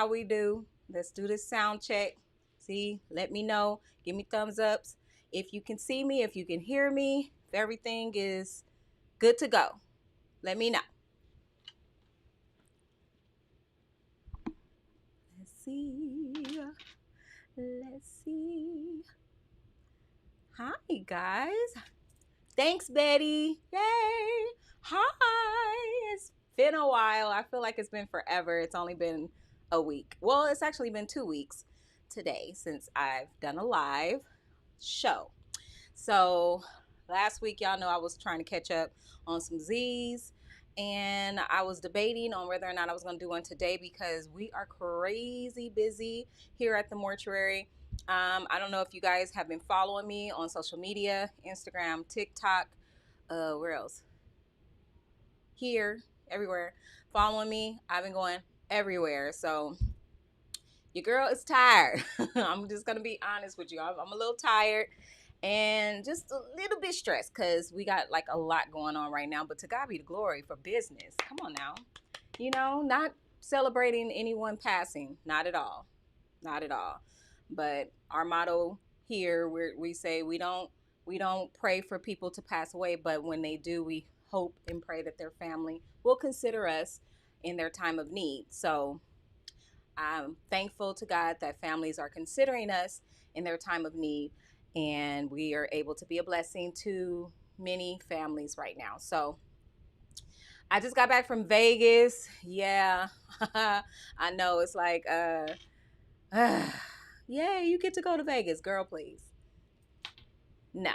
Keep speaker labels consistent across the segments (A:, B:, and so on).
A: how we do. Let's do this sound check. See, let me know. Give me thumbs ups. If you can see me, if you can hear me, if everything is good to go, let me know. Let's see. Let's see. Hi, guys. Thanks, Betty. Yay. Hi. It's been a while. I feel like it's been forever. It's only been a week. Well, it's actually been 2 weeks today since I've done a live show. So last week, y'all know I was trying to catch up on some Z's, and I was debating on whether or not I was going to do one today because we are crazy busy here at the mortuary. I don't know if you guys have been following me on social media, Instagram, TikTok, where else? Here, everywhere. Following me. I've been going everywhere. So your girl is tired. I'm just going to be honest with you. I'm a little tired and just a little bit stressed because we got like a lot going on right now. But to God be the glory for business. Come on now. You know, not celebrating anyone passing. Not at all. Not at all. But our motto here, we say we don't pray for people to pass away, but when they do, we hope and pray that their family will consider us in their time of need. So I'm thankful to God that families are considering us in their time of need, and we are able to be a blessing to many families right now. So I just got back from Vegas. Yeah, I know it's like, yeah, you get to go to Vegas, girl, please. No.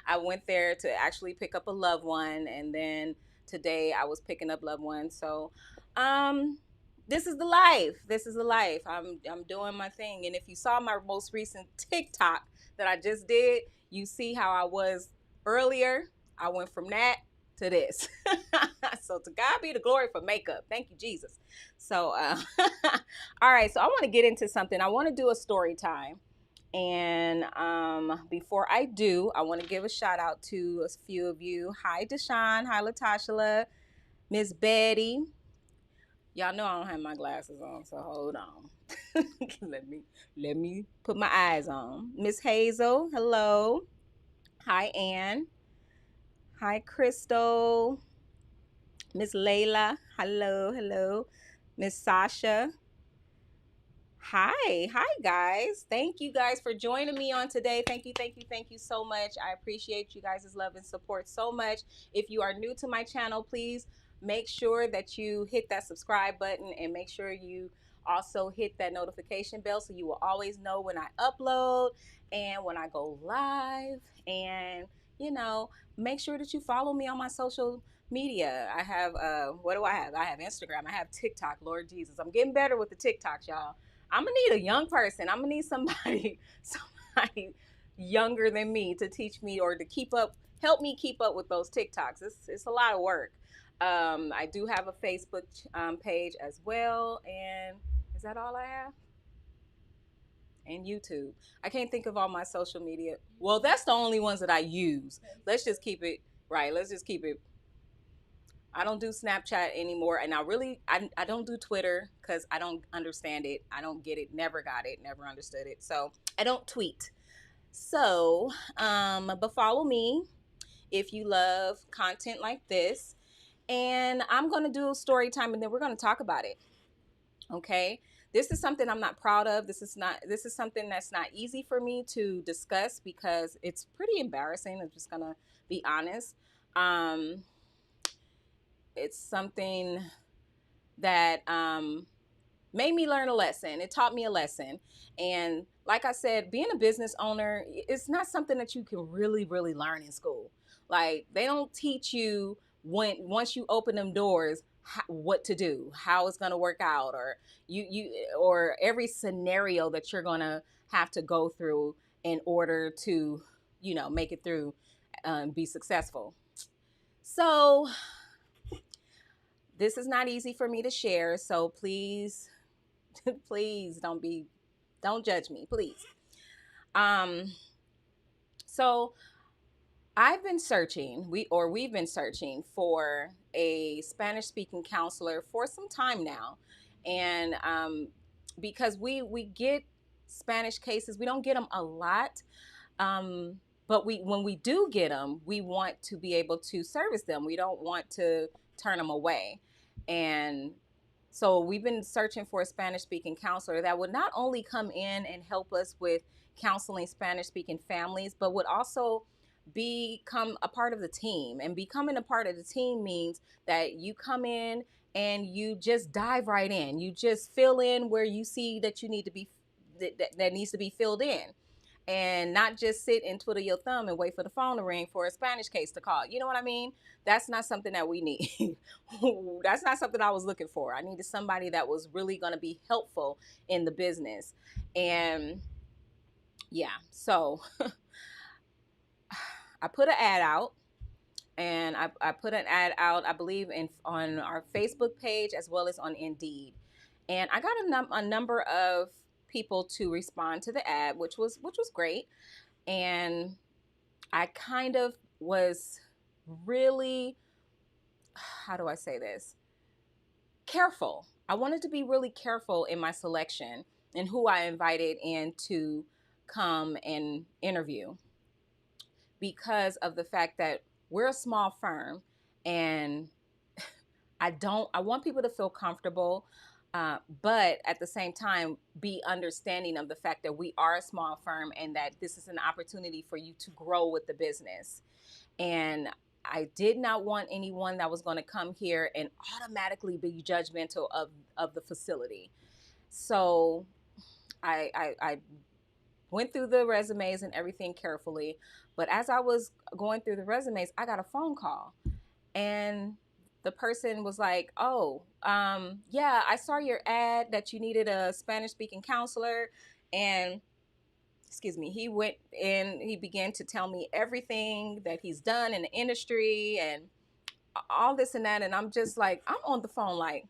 A: I went there to actually pick up a loved one, and then today I was picking up loved ones. So, this is the life. This is the life. I'm doing my thing. And if you saw my most recent TikTok that I just did, you see how I was earlier. I went from that to this. So to God be the glory for makeup. Thank you, Jesus. So, all right. So I want to get into something. I want to do a story time. And before I do, I want to give a shout out to a few of you. Hi, Deshawn. Hi, Latasha. Miss Betty. Y'all know I don't have my glasses on, so hold on. let me put my eyes on. Miss Hazel. Hello. Hi, Ann. Hi, Crystal. Miss Layla. Hello. Hello. Miss Sasha. Hi, guys. Thank you guys for joining me on today. Thank you so much. I appreciate you guys' love and support so much. If you are new to my channel, please make sure that you hit that subscribe button and make sure you also hit that notification bell so you will always know when I upload and when I go live. And, you know, make sure that you follow me on my social media. I have, what do I have? I have Instagram. I have TikTok. Lord Jesus. I'm getting better with the TikToks, y'all. I'm gonna need a young person. I'm gonna need somebody younger than me to teach me or to help me keep up with those TikToks. It's a lot of work. I do have a Facebook page as well, and is that all I have? And YouTube. I can't think of all my social media. Well, that's the only ones that I use. Let's just keep it right. Let's just keep it. I don't do Snapchat anymore, and I don't do Twitter because I don't understand it. I don't get it. Never got it. Never understood it. So I don't tweet. So, but follow me if you love content like this, and I'm gonna do a story time, and then we're gonna talk about it. Okay. This is something I'm not proud of. This is something that's not easy for me to discuss because it's pretty embarrassing. I'm just gonna be honest. It's something that made me learn a lesson. It taught me a lesson. And like I said, being a business owner, it's not something that you can really, really learn in school. Like they don't teach you once you open them doors, what to do, how it's going to work out, or or every scenario that you're going to have to go through in order to, make it through and be successful. So this is not easy for me to share, so please, please don't judge me, please. So we've been searching for a Spanish speaking counselor for some time now. And because we get Spanish cases, we don't get them a lot. Um, but when we do get them, we want to be able to service them. We don't want to turn them away. And so we've been searching for a Spanish speaking counselor that would not only come in and help us with counseling Spanish speaking families, but would also become a part of the team. And becoming a part of the team means that you come in and you just dive right in. You just fill in where you see that you need to be, that needs to be filled in, and not just sit and twiddle your thumb and wait for the phone to ring for a Spanish case to call. You know what I mean? That's not something that we need. That's not something I was looking for. I needed somebody that was really going to be helpful in the business. And yeah, so I put an ad out. And I put an ad out, I believe, on our Facebook page as well as on Indeed. And I got a number of people to respond to the ad, which was great. And I kind of was really, how do I say this? Careful. I wanted to be really careful in my selection and who I invited in to come and interview, because of the fact that we're a small firm, and I want people to feel comfortable, but at the same time, be understanding of the fact that we are a small firm and that this is an opportunity for you to grow with the business. And I did not want anyone that was going to come here and automatically be judgmental of the facility. So I went through the resumes and everything carefully. But as I was going through the resumes, I got a phone call. And the person was like, oh, yeah, I saw your ad that you needed a Spanish speaking counselor. And excuse me, he went and he began to tell me everything that he's done in the industry and all this and that. And I'm just like, I'm on the phone like,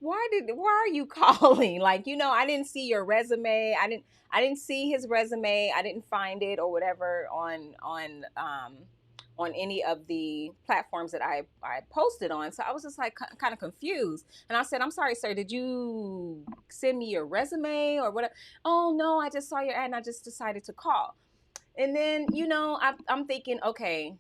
A: why are you calling? Like, I didn't see your resume. I didn't see his resume. I didn't find it or whatever on any of the platforms that I posted on. So I was just like kind of confused. And I said, I'm sorry, sir, did you send me your resume or whatever? Oh no, I just saw your ad and I just decided to call. And then, I'm thinking, okay,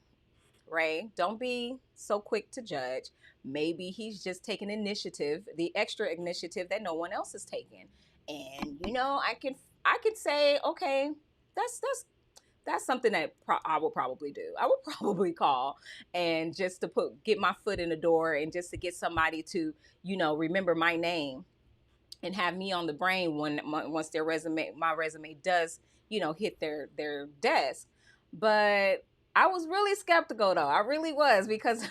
A: Ray, don't be so quick to judge. Maybe he's just taking initiative, the extra initiative that no one else is taking. And I can say, okay, that's something that I will probably do. I will probably call and just to get my foot in the door and just to get somebody to, remember my name and have me on the brain once my resume does, hit their desk. But I was really skeptical though. I really was, because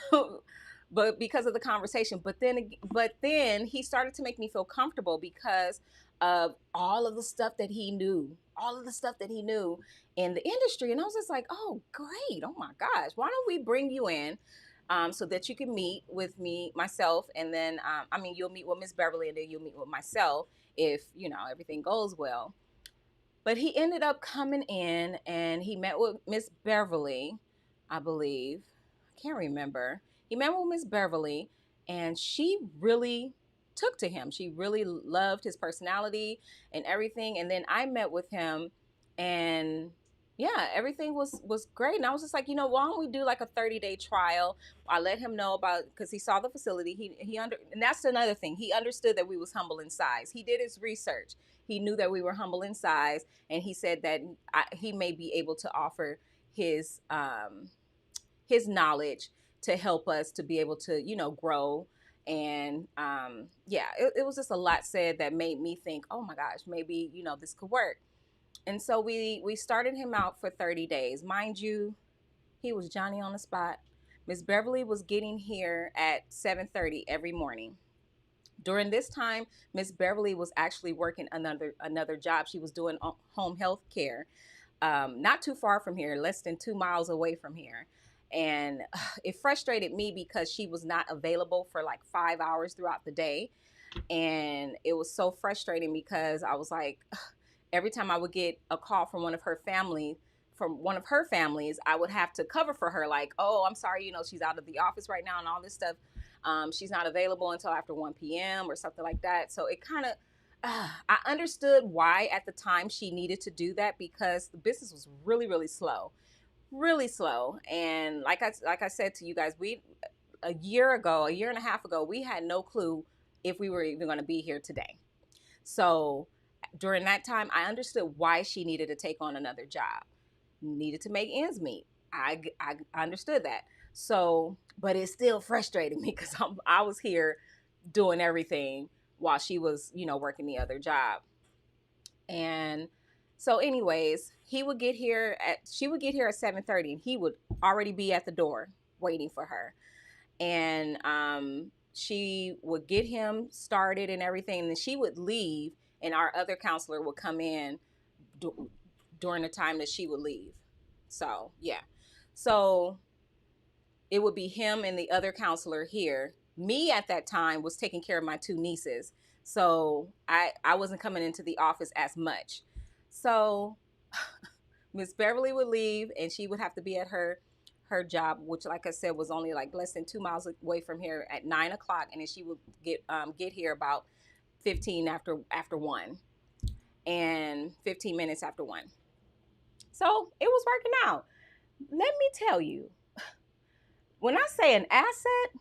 A: because of the conversation. But then he started to make me feel comfortable because of all of the stuff that he knew, in the industry. And I was just like, oh, great. Oh my gosh. Why don't we bring you in so that you can meet with myself, and then, you'll meet with Miss Beverly, and then you'll meet with myself if, everything goes well. But he ended up coming in and he met with Miss Beverly, I believe. I can't remember. He met with Miss Beverly, and she really took to him. She really loved his personality and everything. And then I met with him, and yeah, everything was great. And I was just like, why don't we do like a 30-day trial? I let him know about, because he saw the facility. And that's another thing. He understood that we was humble in size. He did his research. He knew that we were humble in size, and he said that he may be able to offer his knowledge to help us to be able to, grow. And yeah, it was just a lot said that made me think, oh my gosh, maybe, this could work. And so we started him out for 30 days. Mind you, he was Johnny on the spot. Miss Beverly was getting here at 7:30 every morning. During this time, Miss Beverly was actually working another job. She was doing home health care, not too far from here, less than 2 miles away from here. And it frustrated me because she was not available for like 5 hours throughout the day. And it was so frustrating because I was like, every time I would get a call from one of her family from one of her families, I would have to cover for her, like, oh, I'm sorry, you know, she's out of the office right now and all this stuff. She's not available until after 1 p.m. or something like that. So it kind of, I understood why at the time she needed to do that, because the business was really, really slow, really slow. And like I said to you guys, a year and a half ago, we had no clue if we were even going to be here today. So during that time, I understood why she needed to take on another job, needed to make ends meet. I understood that. So, but it still frustrated me because I was here doing everything while she was, you know, working the other job. And so anyways, she would get here at 7:30, and he would already be at the door waiting for her. And she would get him started and everything, and then she would leave, and our other counselor would come in during the time that she would leave. So yeah, so it would be him and the other counselor here. Me at that time was taking care of my two nieces, so I wasn't coming into the office as much. So Miss Beverly would leave, and she would have to be at her job, which, like I said, was only like less than 2 miles away from here, at 9 o'clock, and then she would get here about 15 after 1, and 15 minutes after 1. So it was working out. Let me tell you, when I say an asset,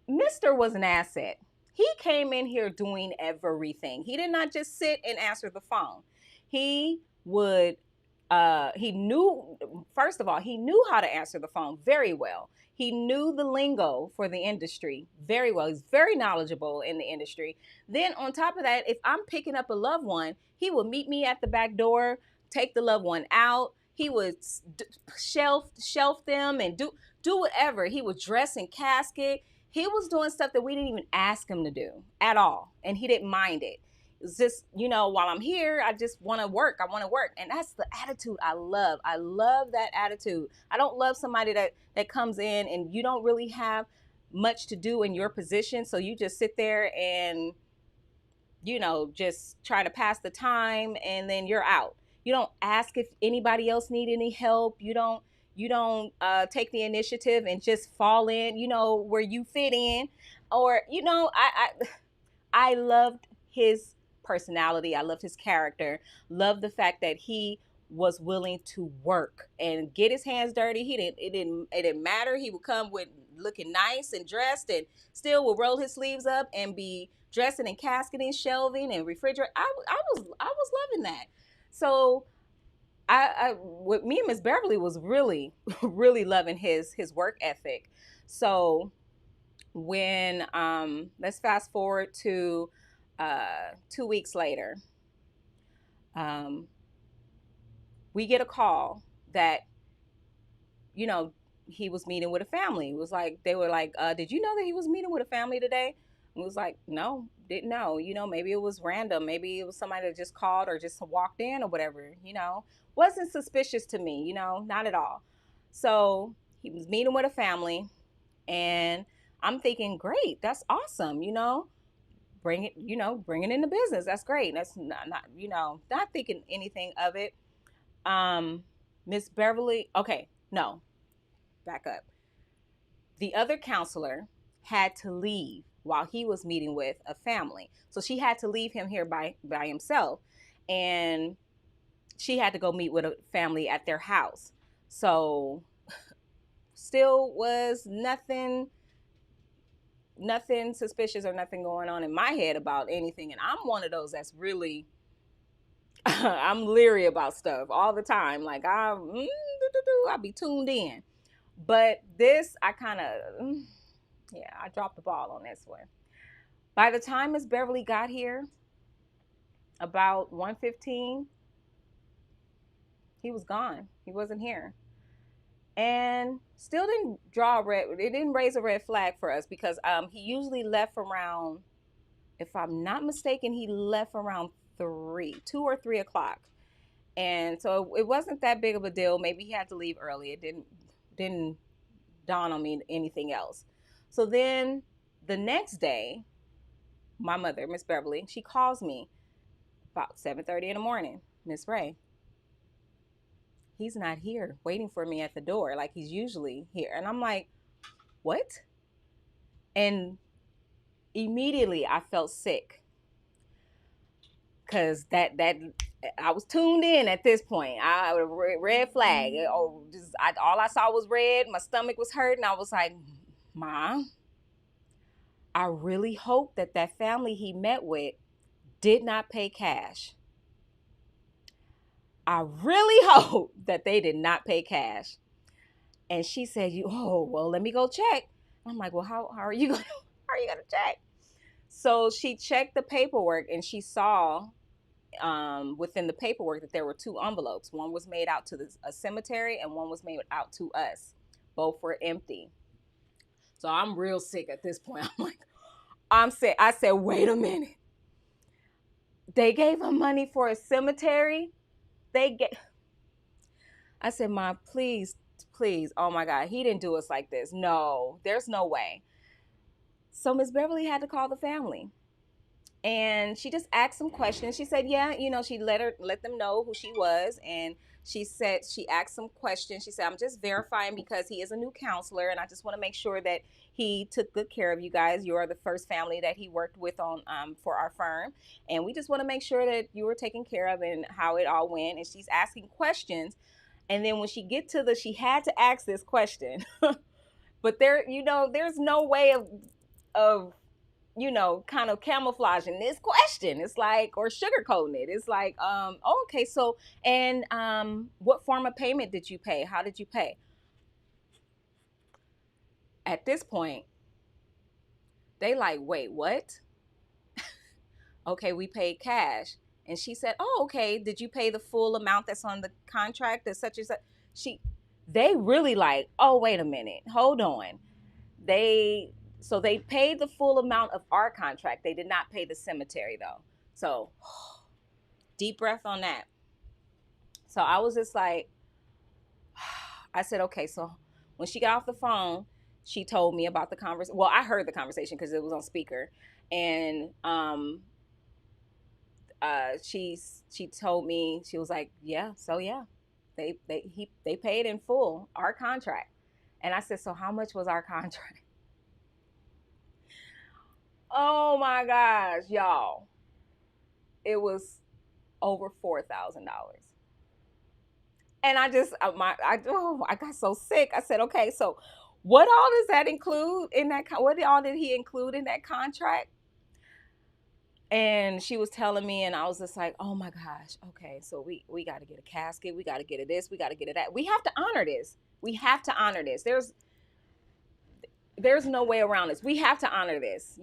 A: Mr. was an asset. He came in here doing everything. He did not just sit and answer the phone. He would, he knew, first of all, he knew how to answer the phone very well. He knew the lingo for the industry very well. He's very knowledgeable in the industry. Then on top of that, if I'm picking up a loved one, he would meet me at the back door, take the loved one out. He would shelf them and do whatever. He would dress in casket. He was doing stuff that we didn't even ask him to do at all. And he didn't mind it. It's just, you know, while I'm here, I just want to work. I want to work. And that's the attitude I love. I love that attitude. I don't love somebody that comes in and you don't really have much to do in your position. So you just sit there and, you know, just try to pass the time and then you're out. You don't ask if anybody else need any help. You don't take the initiative and just fall in, you know, where you fit in. Or, you know, I loved his personality. I loved his character. Loved the fact that he was willing to work and get his hands dirty. It didn't matter. He would come with looking nice and dressed, and still would roll his sleeves up and be dressing and casketing, shelving and refrigerating. I was loving that. So I with me and Miss Beverly was really really loving his work ethic. So when let's fast forward to 2 weeks later, we get a call that, you know, he was meeting with a family. It was like, they were like, did you know that he was meeting with a family today? And it was like, no, didn't know. You know, maybe it was random. Maybe it was somebody that just called or just walked in or whatever, you know. Wasn't suspicious to me, you know, not at all. So he was meeting with a family, and I'm thinking, great, that's awesome, you know. Bring it in the business. That's great. That's not you know, not thinking anything of it. Miss Beverly, okay, no, back up. The other counselor had to leave while he was meeting with a family. So she had to leave him here by himself. And she had to go meet with a family at their house. So still was nothing suspicious or nothing going on in my head about anything. And I'm one of those that's really, I'm leery about stuff all the time. Like I'll be tuned in. But this, I kind of, I dropped the ball on this one. By the time Miss Beverly got here, about 1:15, he was gone. He wasn't here. And still didn't it didn't raise a red flag for us, because he usually left around, if I'm not mistaken, he left around 2 or 3 o'clock. And so it wasn't that big of a deal. Maybe he had to leave early. It didn't dawn on me anything else. So then the next day, my mother, Miss Beverly, she calls me about 7:30 in the morning. Miss Ray, he's not here waiting for me at the door like he's usually here. And I'm like, what? And immediately I felt sick because that I was tuned in at this point. Red flag. Oh, all I saw was red. My stomach was hurting. I was like, Mom, I really hope that family he met with did not pay cash. I really hope that they did not pay cash. And she said, oh, well, let me go check. I'm like, well, how are you gonna check? So she checked the paperwork and she saw within the paperwork that there were 2 envelopes. One was made out to a cemetery and one was made out to us. Both were empty. So I'm real sick at this point. I'm sick. I said, wait a minute. They gave him money for a cemetery. I said, Mom, please, oh my God, he didn't do us like this. No, there's no way. So Miss Beverly had to call the family. And she just asked some questions. She said, yeah, she let them know who she was. And she said, she asked some questions. She said, I'm just verifying because he is a new counselor. And I just want to make sure that he took good care of you guys. You are the first family that he worked with on for our firm. And we just want to make sure that you were taken care of and how it all went. And she's asking questions. And then when she had to ask this question, but there's no way of kind of camouflaging this question. It's like, or sugarcoating it. It's like, okay, so, and what form of payment did you pay? How did you pay? At this point, they like, wait, what? Okay, we paid cash. And she said, oh, okay, did you pay the full amount that's on the contract or such and such? They really like, oh, wait a minute, hold on. So they paid the full amount of our contract. They did not pay the cemetery though. So deep breath on that. So I was just like, I said, okay. So when she got off the phone, she told me about the conversation. Well, I heard the conversation because it was on speaker. And she told me, she was like, yeah, so yeah, they paid in full our contract. And I said, so how much was our contract? Oh my gosh, y'all. It was over $4,000. And I got so sick. I said, okay, so what all does that include in that? What all did he include in that contract? And she was telling me, and I was just like, oh my gosh, okay, so we got to get a casket. We got to get a this. We got to get a that. We have to honor this. We have to honor this. There's no way around this. We have to honor this.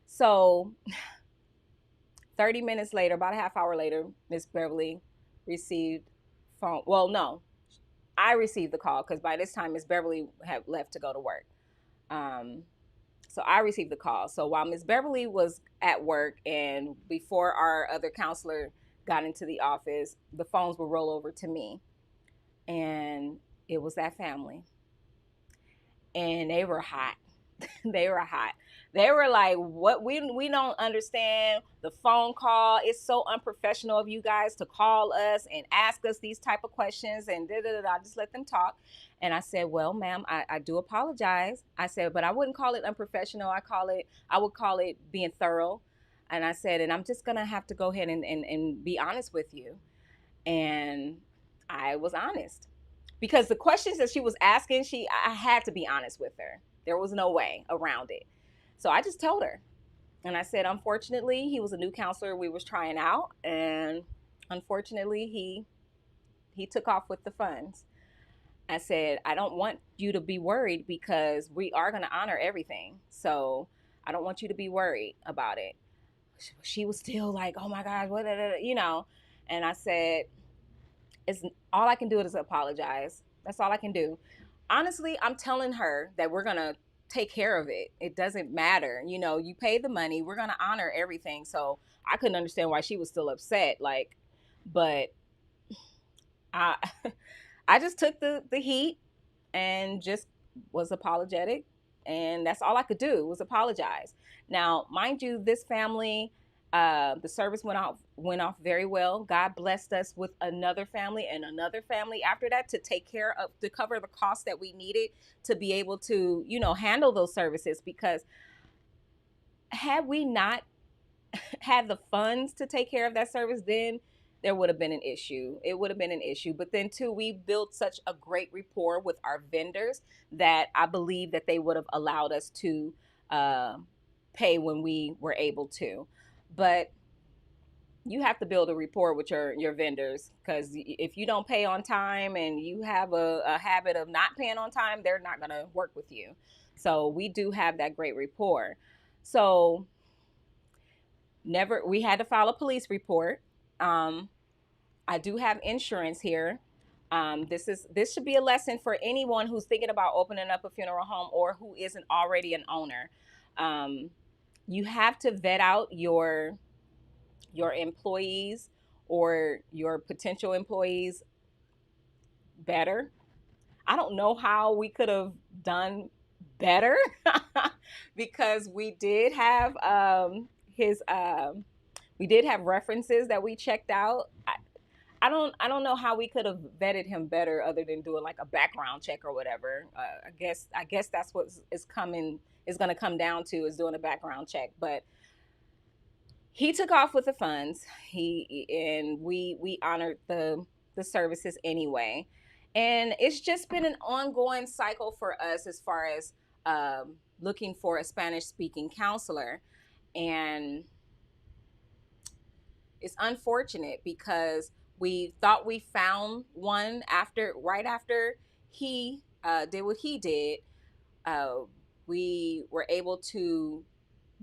A: So 30 minutes later, about a half hour later, Miss Beverly received phone. Well, no, I received the call because by this time Miss Beverly had left to go to work. So I received the call. So while Miss Beverly was at work and before our other counselor got into the office, the phones would roll over to me. And it was that family. And they were hot. They were hot. They were like, what? We don't understand the phone call. It's so unprofessional of you guys to call us and ask us these type of questions and I just let them talk. And I said, well, ma'am, I do apologize. I said, but I wouldn't call it unprofessional. I would call it being thorough. And I said, and I'm just gonna have to go ahead and be honest with you. And I was honest. Because the questions that she was asking, I had to be honest with her. There was no way around it. So I just told her. And I said, unfortunately, he was a new counselor we was trying out. And unfortunately, he took off with the funds. I said, I don't want you to be worried because we are going to honor everything. So I don't want you to be worried about it. She was still like, oh my gosh, what, And I said, all I can do is apologize. That's all I can do. Honestly, I'm telling her that we're going to take care of it. It doesn't matter. You pay the money. We're going to honor everything. So I couldn't understand why she was still upset. But I I just took the heat and just was apologetic. And that's all I could do was apologize. Now, mind you, this family, The service went off very well. God blessed us with another family and another family after that to cover the costs that we needed to be able to, handle those services. Because had we not had the funds to take care of that service, then there would have been an issue. It would have been an issue. But then too, we built such a great rapport with our vendors that I believe that they would have allowed us to pay when we were able to. But you have to build a rapport with your vendors, because if you don't pay on time and you have a habit of not paying on time, they're not going to work with you. So we do have that great rapport. So we had to file a police report. I do have insurance here. This should be a lesson for anyone who's thinking about opening up a funeral home or who isn't already an owner. You have to vet out your employees or your potential employees better. I don't know how we could have done better because we did have we did have references that we checked out. I don't know how we could have vetted him better other than doing like a background check or whatever. I guess that's what is going to come down to, is doing a background check. But he took off with the funds. We honored the services anyway. And it's just been an ongoing cycle for us as far as looking for a Spanish speaking counselor. And it's unfortunate because we thought we found one right after he did what he did. We were able to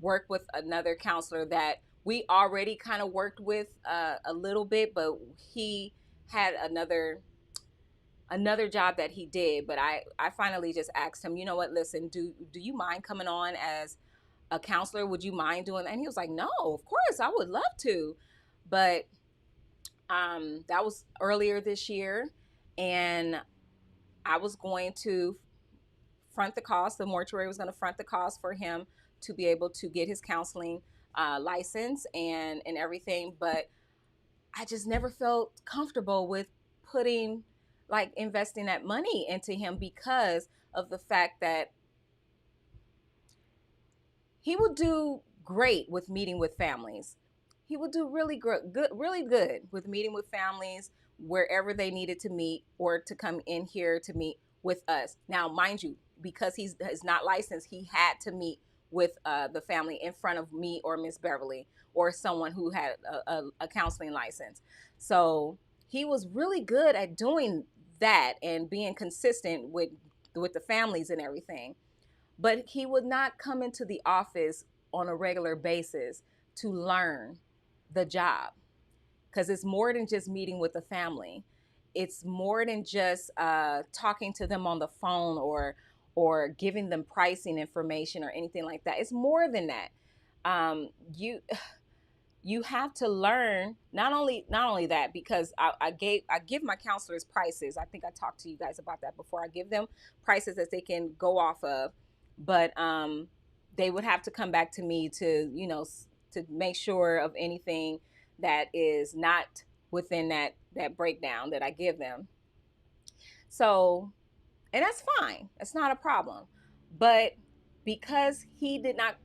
A: work with another counselor that we already kind of worked with a little bit, but he had another job that he did. But I finally just asked him, you know what, listen, do you mind coming on as a counselor? Would you mind doing that? And he was like, no, of course, I would love to. But that was earlier this year, and I was going to front the cost. The mortuary was going to front the cost for him to be able to get his counseling license and everything. But I just never felt comfortable with investing that money into him, because of the fact that he would do great with meeting with families. He would do really good with meeting with families wherever they needed to meet, or to come in here to meet with us. Now, mind you, because he's not licensed, he had to meet with the family in front of me or Miss Beverly or someone who had a counseling license. So he was really good at doing that and being consistent with the families and everything. But he would not come into the office on a regular basis to learn the job, because it's more than just meeting with the family. It's more than just talking to them on the phone or giving them pricing information or anything like that. It's more than that. You have to learn not only that, because I give my counselors prices. I think I talked to you guys about that before. I give them prices that they can go off of, but they would have to come back to me to make sure of anything that is not within that breakdown that I give them. So, and that's fine. That's not a problem. But because he did not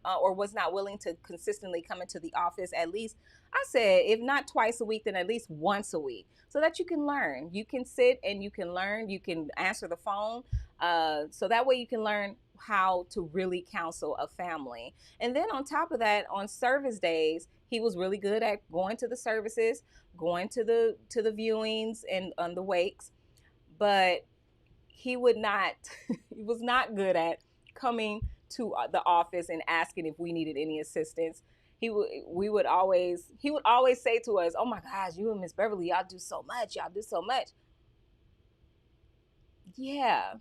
A: or was not willing to consistently come into the office, at least, I said, if not twice a week, then at least once a week, so that you can learn. You can sit and you can learn. You can answer the phone. So that way you can learn how to really counsel a family. And then on top of that, on service days, he was really good at going to the services, going to the viewings and on the wakes. But he was not good at coming to the office and asking if we needed any assistance. He would always say to us, "Oh my gosh, you and Miss Beverly, y'all do so much. Y'all do so much." Yeah.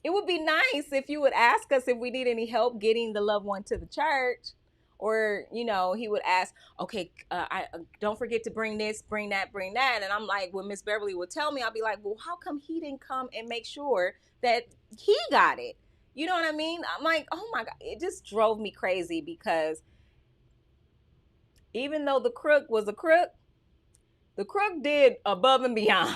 A: It would be nice if you would ask us if we need any help getting the loved one to the church. Or, he would ask, okay, I don't forget to bring this, bring that. And I'm like, when Miss Beverly would tell me, I'll be like, well, how come he didn't come and make sure that he got it? You know what I mean? I'm like, oh my God, it just drove me crazy, because Even though the crook was a crook, the crook did above and beyond.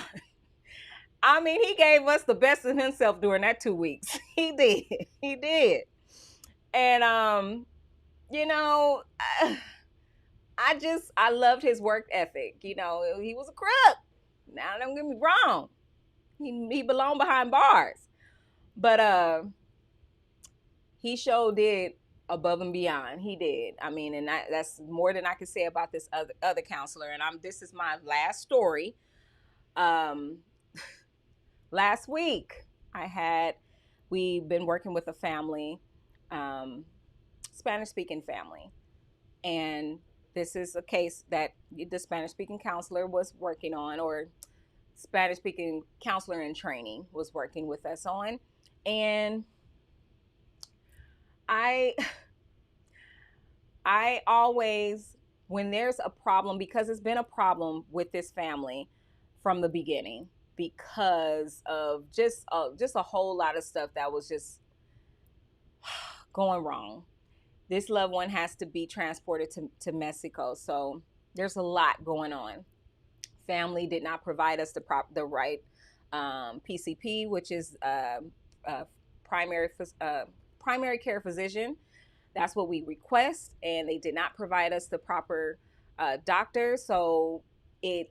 A: I mean, he gave us the best of himself during that 2 weeks. He did. He did. And you know, I loved his work ethic. You know, he was a crook. Now don't get me wrong. He belonged behind bars. But he sure did above and beyond. He did. I mean, and that's more than I could say about this other counselor. And this is my last story. Last week we've been working with a family, Spanish speaking family, and this is a case that the Spanish speaking counselor was working on, or Spanish speaking counselor in training was working with us on. And I always, when there's a problem, because it's been a problem with this family from the beginning, because of just a whole lot of stuff that was just going wrong. This loved one has to be transported to Mexico. So there's a lot going on. Family did not provide us the right PCP, which is primary care physician. That's what we request, and they did not provide us the proper doctor. So it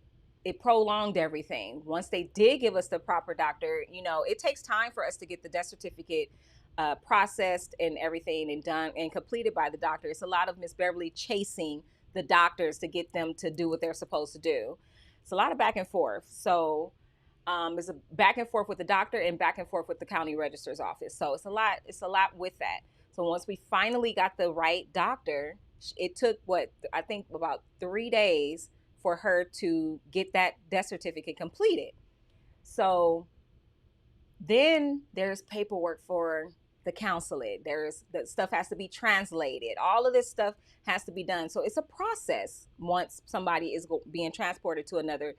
A: prolonged everything. Once they did give us the proper doctor, it takes time for us to get the death certificate processed and everything and done and completed by the doctor. It's a lot of Miss Beverly chasing the doctors to get them to do what they're supposed to do. It's a lot of back and forth. So there's a back and forth with the doctor and back and forth with the county registrar's office. So it's a lot with that. So once we finally got the right doctor, it took I think about 3 days for her to get that death certificate completed. So then there's paperwork for the consulate. The stuff has to be translated. All of this stuff has to be done. So it's a process once somebody is being transported to another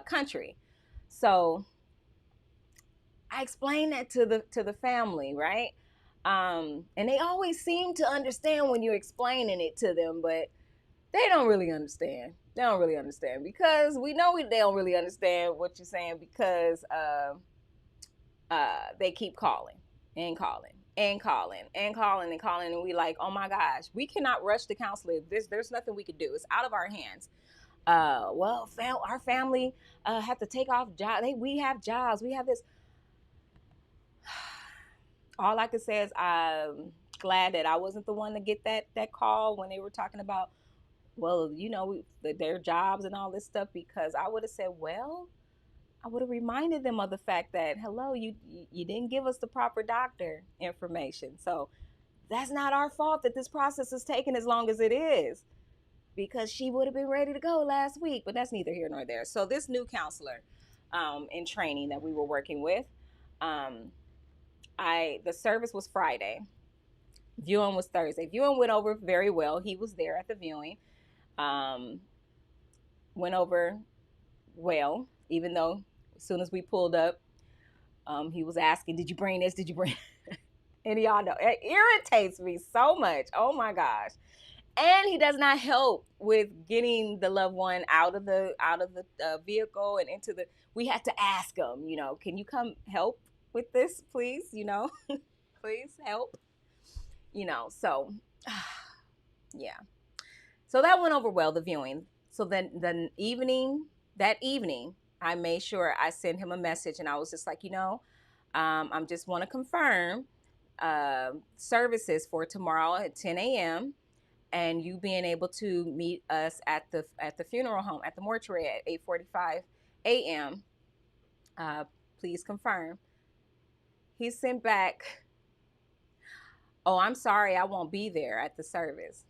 A: country. So I explained that to the family, right? And they always seem to understand when you're explaining it to them, but they don't really understand. They don't really understand because we know they don't really understand what you're saying because they keep calling and calling and calling and calling and calling, and we like, oh my gosh, we cannot rush the counselor. There's nothing we can do. It's out of our hands. Well, our family have to take off jobs. We have jobs. We have this. All I could say is I'm glad that I wasn't the one to get that call when they were talking about, well, their jobs and all this stuff, because I would have said, well, I would have reminded them of the fact that, hello, you didn't give us the proper doctor information. So that's not our fault that this process is taking as long as it is, because she would have been ready to go last week. But that's neither here nor there. So this new counselor in training that we were working with, the service was Friday. Viewing was Thursday. Viewing went over very well. He was there at the viewing. Went over well, even though as soon as we pulled up, he was asking, did you bring this? Did you bring and y'all know it irritates me so much. Oh my gosh. And he does not help with getting the loved one out of the vehicle and into we had to ask him, can you come help with this, please? Please help. So yeah. So that went over well, the viewing. So then that evening, I made sure I sent him a message, and I was just like, I just want to confirm services for tomorrow at 10 a.m. and you being able to meet us at the funeral home, at the mortuary at 8:45 a.m. Please confirm. He sent back, oh, I'm sorry, I won't be there at the service.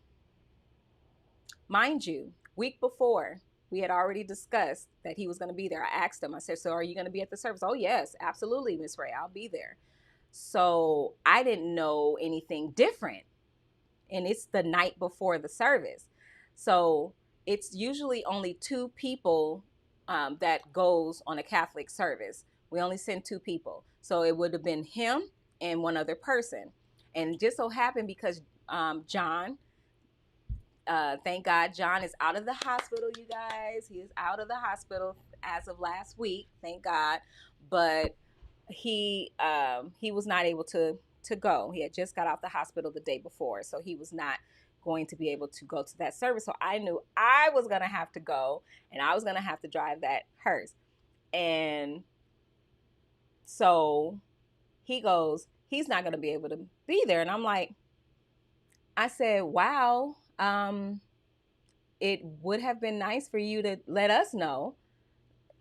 A: Mind you, week before, we had already discussed that he was going to be there. I asked him, I said, so are you going to be at the service? Oh, yes, absolutely, Miss Ray, I'll be there. So I didn't know anything different. And it's the night before the service. So it's usually only 2 people that goes on a Catholic service. We only send 2 people. So it would have been him and one other person. And it just so happened because John, Thank God John is out of the hospital, you guys. He is out of the hospital as of last week. Thank God. But he was not able to go. He had just got out the hospital the day before, so he was not going to be able to go to that service. So I knew I was going to have to go, and I was going to have to drive that hearse. And so he goes, he's not going to be able to be there. And I'm like, I said, wow, it would have been nice for you to let us know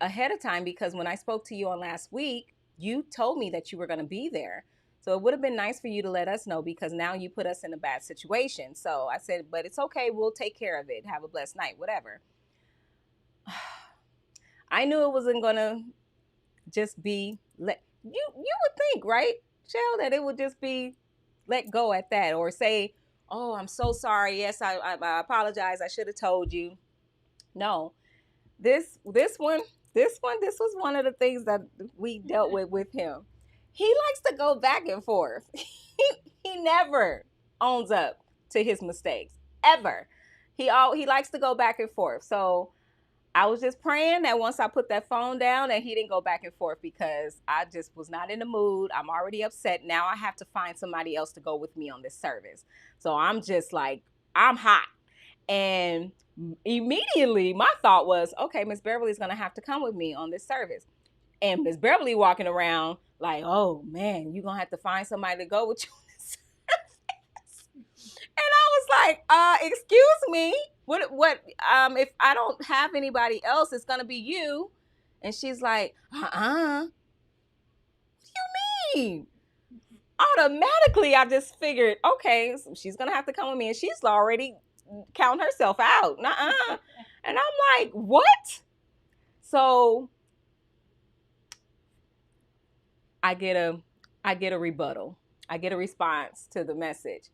A: ahead of time, because when I spoke to you on last week, you told me that you were going to be there. So it would have been nice for you to let us know, because now you put us in a bad situation. So I said, but it's okay. We'll take care of it. Have a blessed night, whatever. I knew it wasn't going to just be you would think, right, Shell, that it would just be let go at that, or say, oh, I'm so sorry. Yes, I apologize. I should have told you. No, this was one of the things that we dealt with him. He likes to go back and forth. He never owns up to his mistakes, ever. He likes to go back and forth. So I was just praying that once I put that phone down, that he didn't go back and forth, because I just was not in the mood. I'm already upset. Now I have to find somebody else to go with me on this service. So I'm just like, I'm hot. And immediately my thought was, okay, Miss Beverly's going to have to come with me on this service. And Miss Beverly walking around like, oh man, you're going to have to find somebody to go with you on this service. And I was like, excuse me, what, if I don't have anybody else, it's going to be you. And she's like, what do you mean? Automatically, I just figured, okay, so she's going to have to come with me, and she's already counting herself out. Nuh-uh. And I'm like, what? So I get a rebuttal. I get a response to the message.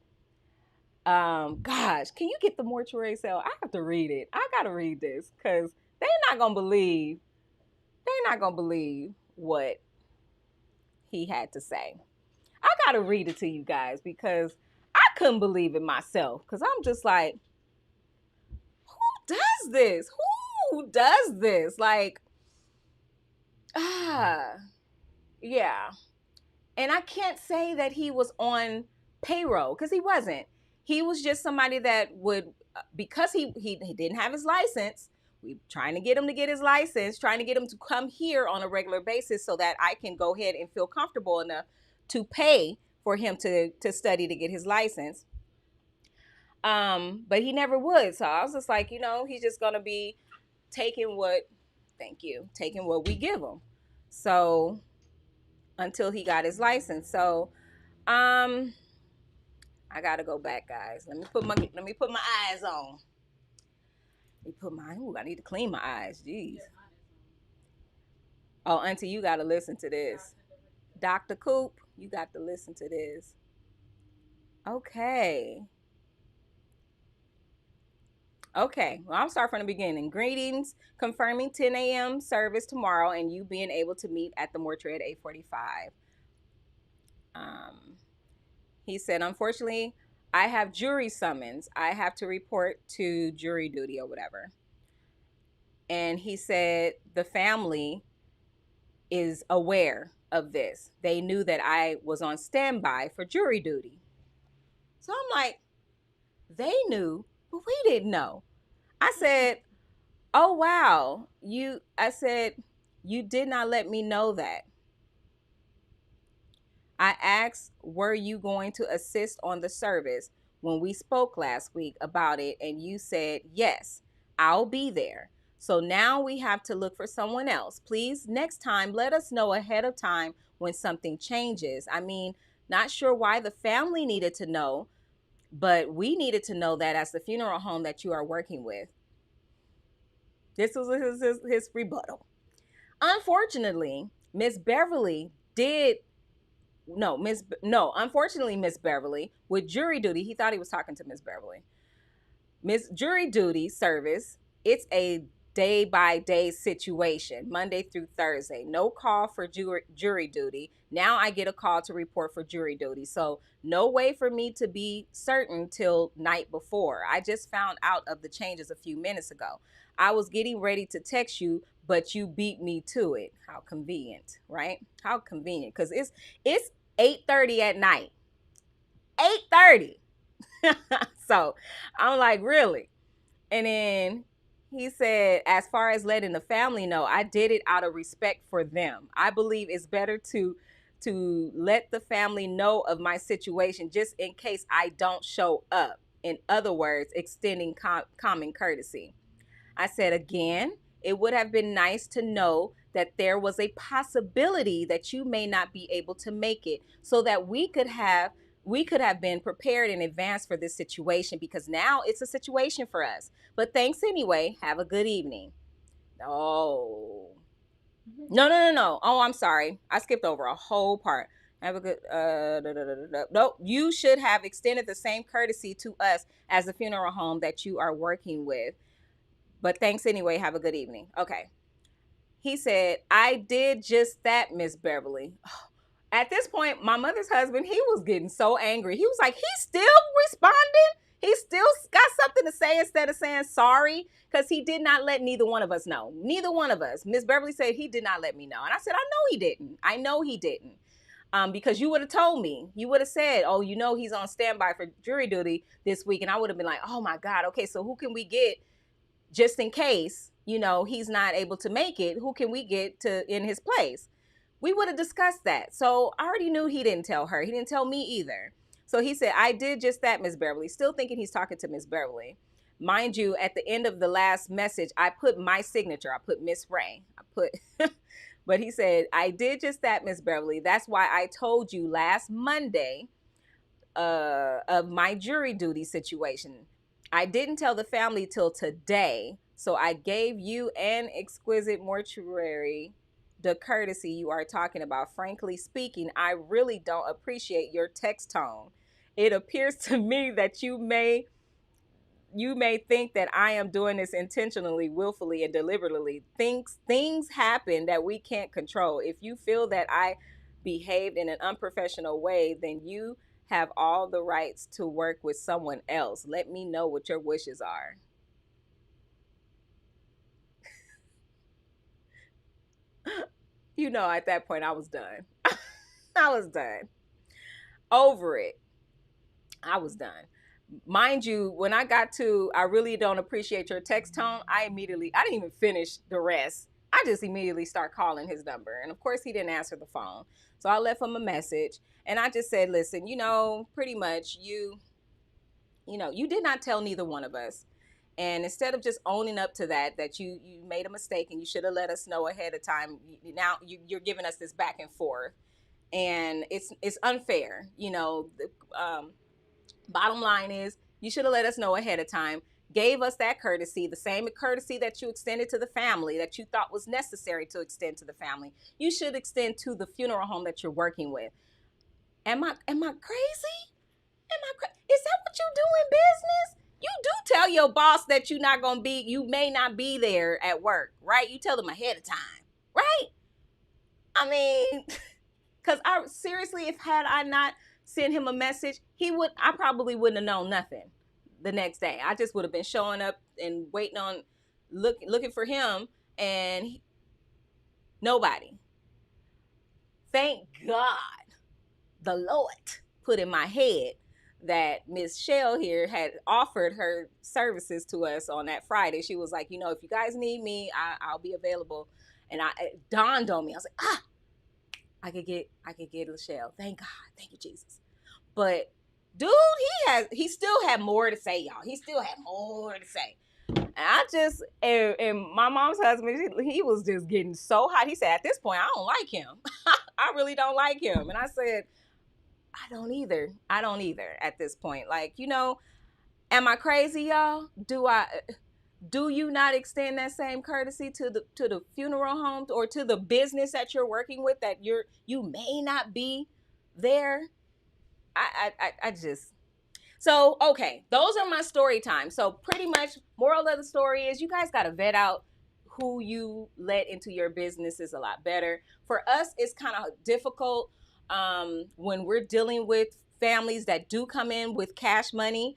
A: Gosh, can you get the mortuary sale? I have to read it. I got to read this, because they're not going to believe what he had to say. I got to read it to you guys, because I couldn't believe it myself, because I'm just like, who does this? Who does this? Like, yeah. And I can't say that he was on payroll, because he wasn't. He was just somebody that would, because he didn't have his license, we trying to get him to get his license, trying to get him to come here on a regular basis so that I can go ahead and feel comfortable enough to pay for him to study to get his license. But he never would. So I was just like, he's just going to be taking what we give him. So until he got his license. So, I got to go back, guys. Let me put my eyes on. I need to clean my eyes. Jeez. Oh, Auntie, you got to listen to this. Dr. Coop, you got to listen to this. Okay. Okay, well, I'll start from the beginning. Greetings, confirming 10 a.m. service tomorrow, and you being able to meet at the mortuary at 8:45. He said, unfortunately, I have jury summons. I have to report to jury duty or whatever. And he said the family is aware of this. They knew that I was on standby for jury duty. So I'm like, they knew, but we didn't know. I said, oh, wow. You did not let me know that. I asked, were you going to assist on the service when we spoke last week about it? And you said, yes, I'll be there. So now we have to look for someone else. Please, next time, let us know ahead of time when something changes. I mean, not sure why the family needed to know, but we needed to know that as the funeral home that you are working with. This was his rebuttal. Unfortunately, Miss Beverly unfortunately, Miss Beverly, with jury duty, he thought he was talking to Miss Beverly. Miss Jury Duty service, it's a day by day situation, Monday through Thursday. No call for jury duty. Now I get a call to report for jury duty. So no way for me to be certain till night before. I just found out of the changes a few minutes ago. I was getting ready to text you, but you beat me to it. How convenient, right? How convenient, because it's 8:30 at night. 8:30. So I'm like, really? And then he said, as far as letting the family know, I did it out of respect for them. I believe it's better to let the family know of my situation just in case I don't show up. In other words, extending common courtesy. I said, again, it would have been nice to know that there was a possibility that you may not be able to make it, so that we could have been prepared in advance for this situation, because now it's a situation for us. But thanks anyway. Have a good evening. Oh. No. Oh, I'm sorry. I skipped over a whole part. Have a good nope. You should have extended the same courtesy to us as the funeral home that you are working with. But thanks anyway. Have a good evening. Okay. He said, I did just that, Miss Beverly. At this point, my mother's husband, he was getting so angry. He was like, he's still responding? He still got something to say instead of saying sorry? Because he did not let neither one of us know. Neither one of us. Miss Beverly said he did not let me know. And I said, I know he didn't. I know he didn't. Because you would have told me. You would have said, oh, you know he's on standby for jury duty this week. And I would have been like, oh, my God. Okay, so who can we get just in case, you know, he's not able to make it? Who can we get to in his place? We would have discussed that. So I already knew he didn't tell her. He didn't tell me either. So he said, I did just that, Miss Beverly. Still thinking he's talking to Miss Beverly. Mind you, at the end of the last message, I put my signature. I put Miss Ray. But he said, I did just that, Miss Beverly. That's why I told you last Monday of my jury duty situation. I didn't tell the family till today. So I gave you and Exquisite Mortuary the courtesy you are talking about. Frankly speaking, I really don't appreciate your text tone. It appears to me that you may think that I am doing this intentionally, willfully, and deliberately. Things happen that we can't control. If you feel that I behaved in an unprofessional way, then you have all the rights to work with someone else. Let me know what your wishes are. You know, at that point, I was done. I was done. Over it. I was done. Mind you, when I got to, I really don't appreciate your text tone, I didn't even finish the rest. I just immediately start calling his number. And of course, he didn't answer the phone. So I left him a message. And I just said, listen, you know, pretty much you did not tell neither one of us. And instead of just owning up to that you made a mistake and you should have let us know ahead of time, now you're giving us this back and forth. And it's unfair. You know, bottom line is you should have let us know ahead of time, gave us that courtesy, the same courtesy that you extended to the family, that you thought was necessary to extend to the family. You should extend to the funeral home that you're working with. Am I crazy? Is that what you do in business? You do tell your boss that you may not be there at work, right? You tell them ahead of time, right? I mean, because seriously, if I not sent him a message, I probably wouldn't have known nothing the next day. I just would have been showing up and waiting on, looking for him, and nobody. Thank God the Lord put in my head that Miss Shell here had offered her services to us on that Friday. She was like, you know, if you guys need me, I'll be available. And it dawned on me. I was like, I could get Lachelle. Thank God. Thank you, Jesus. But dude, he still had more to say, y'all. He still had more to say. And my mom's husband, he was just getting so hot. He said, at this point, I don't like him. I really don't like him. And I said, I don't either at this point. Like, you know, am I crazy, y'all? Do you not extend that same courtesy to the funeral home or to the business that you're working with, that you may not be there? I just, so, okay, those are my story time. So pretty much moral of the story is you guys got to vet out who you let into your business is a lot better. For us, it's kind of difficult when we're dealing with families that do come in with cash money.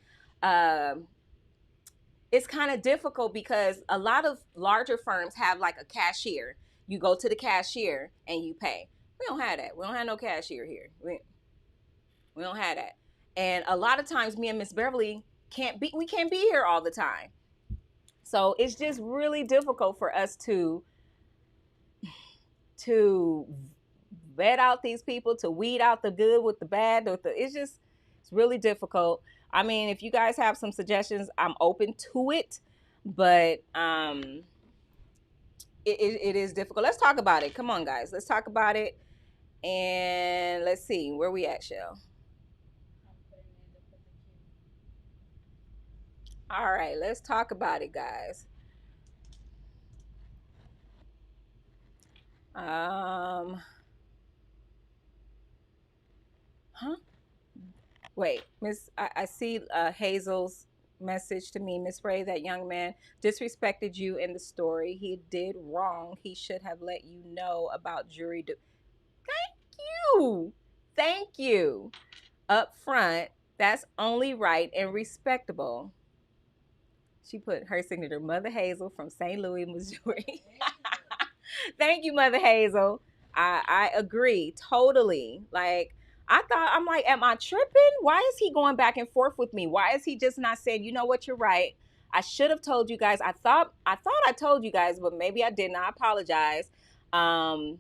A: It's kind of difficult because a lot of larger firms have like a cashier. You go to the cashier and you pay. We don't have that. We don't have no cashier here. We don't have that. And a lot of times me and Miss Beverly we can't be here all the time. So it's just really difficult for us to vet out these people, to weed out the good with the bad. It's really difficult. I mean, if you guys have some suggestions, I'm open to it, but it is difficult. Let's talk about it. Come on, guys. Let's talk about it. And let's see, where we at, Shell? All right, let's talk about it, guys. Wait, I see Hazel's message to me. Miss Ray, that young man disrespected you in the story. He did wrong. He should have let you know about jury. Thank you. Thank you. Up front, that's only right and respectable. She put her signature, Mother Hazel from St. Louis, Missouri. Thank you, Mother Hazel. I agree totally. Like, I'm like, am I tripping? Why is he going back and forth with me? Why is he just not saying, you know what, you're right. I should have told you guys. I thought I told you guys, but maybe I didn't. I apologize. No.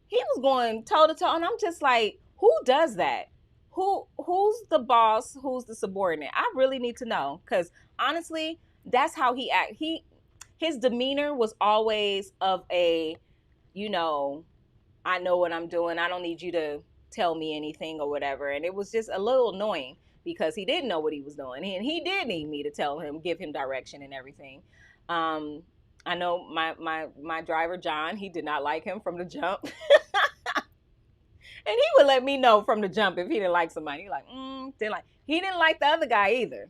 A: He was going toe to toe, and I'm just like, who does that? Who's the boss? Who's the subordinate? I really need to know, because honestly, that's how he act. His demeanor was always of a, I know what I'm doing. I don't need you to tell me anything or whatever. And it was just a little annoying because he didn't know what he was doing. And he did need me to tell him, give him direction and everything. I know my driver, John, he did not like him from the jump. And he would let me know from the jump if he didn't like somebody. He didn't like the other guy either.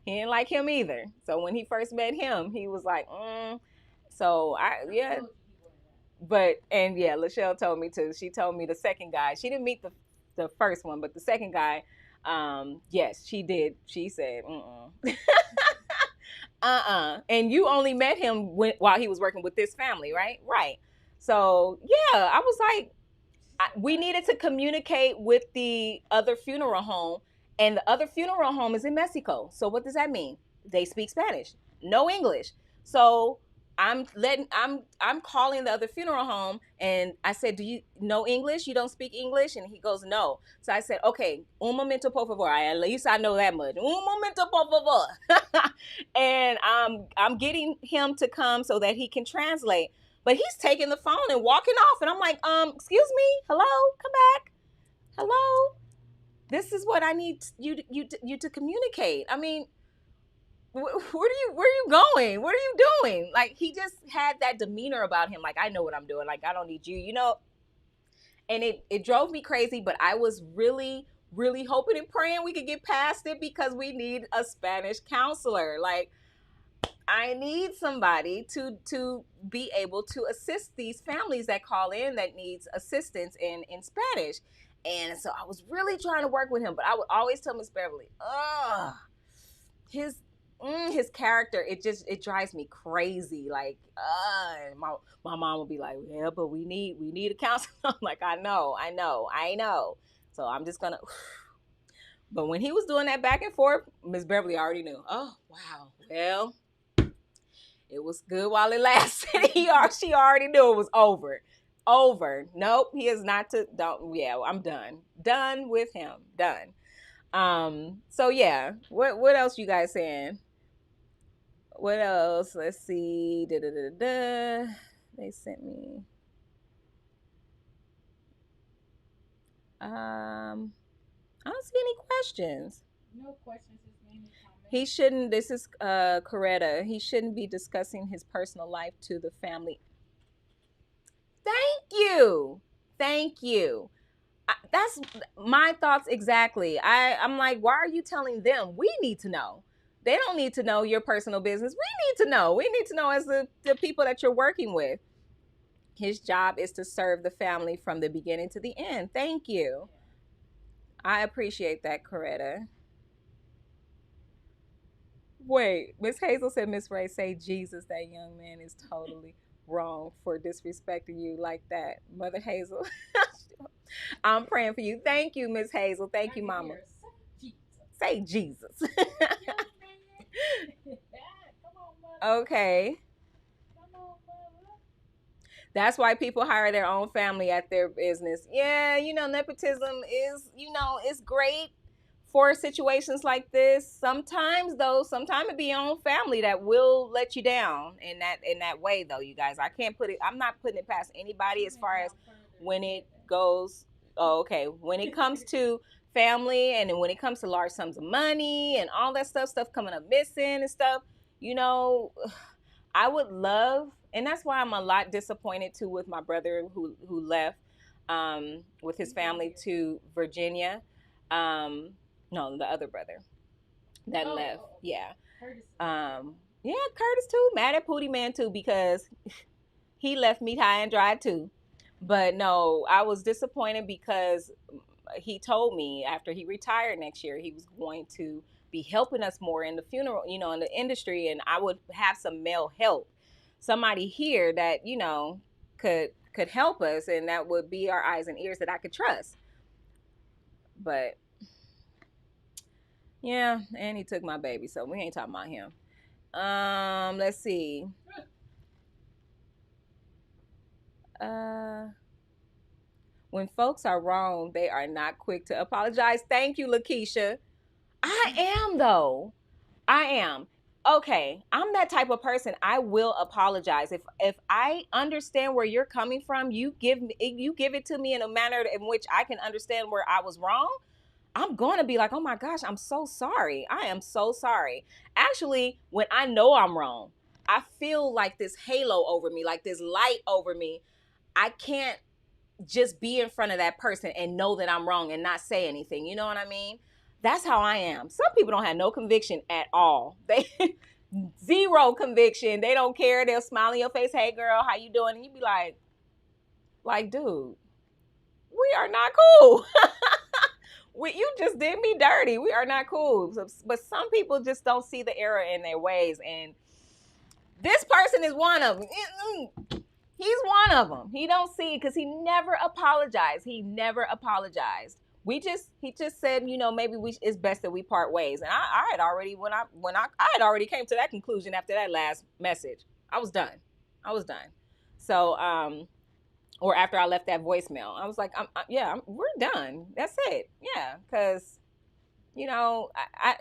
A: He didn't like him either. So when he first met him, he was like, So Lachelle told me too. She told me the second guy. She didn't meet the first one, but the second guy, yes, she did. She said, And you only met him while he was working with this family, right? Right. So yeah, I was like, we needed to communicate with the other funeral home, and the other funeral home is in Mexico. So what does that mean? They speak Spanish, no English. So I'm calling the other funeral home, and I said, do you know English? You don't speak English? And he goes, no. So I said, okay, un momento por favor. At least I know that much. Un momento por favor. And I'm getting him to come so that he can translate. But he's taking the phone and walking off. And I'm like, excuse me? Hello? Come back. Hello? This is what I need you to communicate. I mean, where are you going? What are you doing? Like, he just had that demeanor about him. Like, I know what I'm doing. Like, I don't need you, And it drove me crazy. But I was really, really hoping and praying we could get past it, because we need a Spanish counselor. Like, I need somebody to be able to assist these families that call in that needs assistance in Spanish. And so I was really trying to work with him, but I would always tell Miss Beverly, his character, it drives me crazy. Like, my mom would be like, yeah, but we need a counselor. I'm like, I know. So I'm just gonna. But when he was doing that back and forth, Miss Beverly already knew. Oh, wow. Well, it was good while it lasted. She already knew it was over. Nope, he is not to. Don't. Yeah, I'm done. Done with him. Done. So yeah. What else you guys saying? What else? Let's see. They sent me. I don't see any questions.
B: No questions.
A: He shouldn't. This is Coretta. He shouldn't be discussing his personal life to the family. Thank you. That's my thoughts exactly. I'm like, why are you telling them? We need to know. They don't need to know your personal business. We need to know. We need to know as the people that you're working with. His job is to serve the family from the beginning to the end. Thank you. I appreciate that, Coretta. Wait, Miss Hazel said, Miss Ray, say Jesus, that young man is totally wrong for disrespecting you like that. Mother Hazel, I'm praying for you. Thank you, Miss Hazel. Thank you, Mama. Say Jesus. Okay. That's why people hire their own family at their business. Yeah, nepotism is, it's great for situations like this. Sometimes though, sometimes it be your own family that will let you down in that way though, you guys. I'm not putting it past anybody as far as when it goes, oh, okay, when it comes to family and then when it comes to large sums of money and all that stuff coming up missing and stuff, I would love, and that's why I'm a lot disappointed too with my brother who left with his family to Virginia. No, the other brother that left. Yeah. Yeah, Curtis too. Mad at Pootie Man too because he left me high and dry too. But no, I was disappointed because he told me after he retired next year, he was going to be helping us more in the funeral, in the industry, and I would have some male help, somebody here that could help us, and that would be our eyes and ears that I could trust. But yeah, and he took my baby, so we ain't talking about him. Let's see. When folks are wrong, they are not quick to apologize. Thank you, Lakeisha. I am though. I am. Okay, I'm that type of person. I will apologize if I understand where you're coming from. You give it to me in a manner in which I can understand where I was wrong. I'm going to be like, "Oh my gosh, I'm so sorry. I am so sorry." Actually, when I know I'm wrong, I feel like this halo over me, like this light over me. I can't just be in front of that person and know that I'm wrong and not say anything. You know what I mean? That's how I am. Some people don't have no conviction at all. They zero conviction. They don't care. They'll smile in your face. Hey girl, how you doing? And you be like, dude, we are not cool. You just did me dirty. We are not cool. But some people just don't see the error in their ways. And this person is one of them. He's one of them. He don't see it because he never apologized. He he just said, maybe it's best that we part ways. And I had already I had already came to that conclusion after that last message. I was done. So or after I left that voicemail, I was like, we're done. That's it. Yeah, because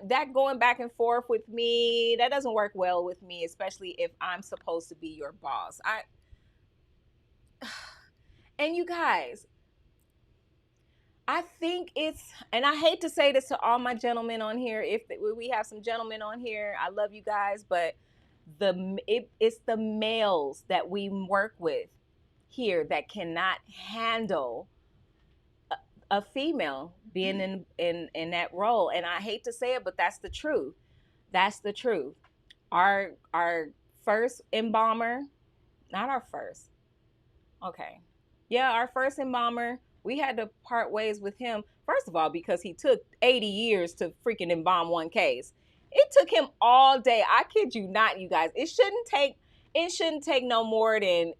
A: that going back and forth with me, that doesn't work well with me, especially if I'm supposed to be your boss. And you guys, I think and I hate to say this to all my gentlemen on here, if we have some gentlemen on here, I love you guys, but it's the males that we work with here that cannot handle a female being in that role. And I hate to say it, but that's the truth. Our first embalmer, not our first. Okay. Yeah, our first embalmer, we had to part ways with him. First of all, because he took 80 years to freaking embalm one case. It took him all day. I kid you not, you guys. It shouldn't take no more than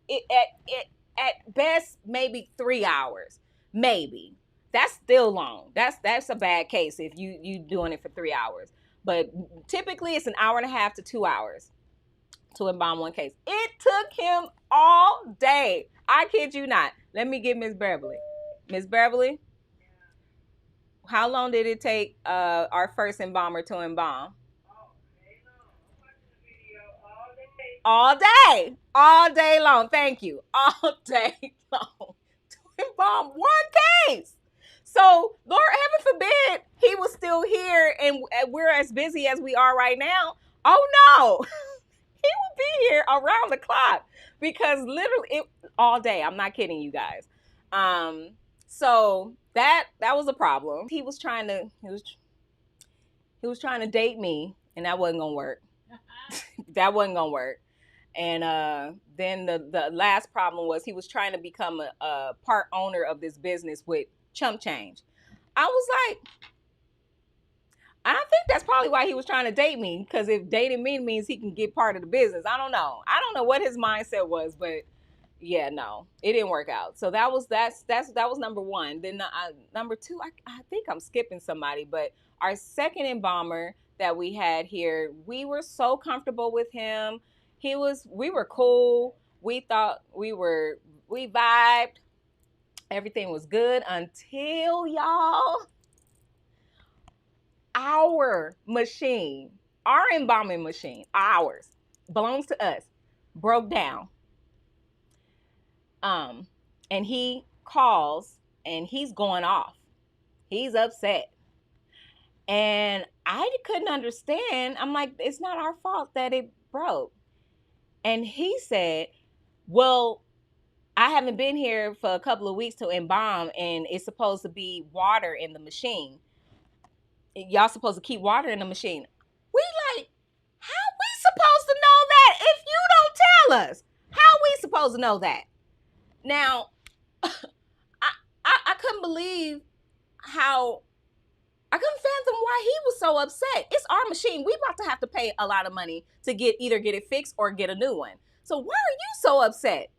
A: at best maybe 3 hours. Maybe. That's still long. That's a bad case if you doing it for 3 hours. But typically it's an hour and a half to 2 hours to embalm one case. It took him all day. I kid you not. Let me get Miss Beverly. Miss Beverly, how long did it take our first embalmer to embalm? All day long. Thank you. All day long to embalm one case. So, Lord heaven forbid he was still here and we're as busy as we are right now. Oh no. He would be here around the clock because literally all day. I'm not kidding you guys. So that was a problem. He was trying to date me and that wasn't gonna work. That wasn't gonna work. And then the last problem was he was trying to become a part owner of this business with chump change. I was like, I think that's probably why he was trying to date me, because if dating me means he can get part of the business, I don't know. I don't know what his mindset was, but yeah, no, it didn't work out. So that was number one. Then number two, I think I'm skipping somebody, but our second embalmer that we had here, we were so comfortable with him. We were cool. We thought we vibed. Everything was good until y'all, our machine, our embalming machine, ours, belongs to us, broke down. And he calls and he's going off. He's upset. And I couldn't understand. I'm like, it's not our fault that it broke. And he said, well, I haven't been here for a couple of weeks to embalm, and it's supposed to be water in the machine. Y'all supposed to keep water in the machine. We like, how we supposed to know that if you don't tell us? How we supposed to know that? Now, I couldn't believe how, I couldn't fathom why he was so upset. It's our machine. We about to have to pay a lot of money to either get it fixed or get a new one. So why are you so upset?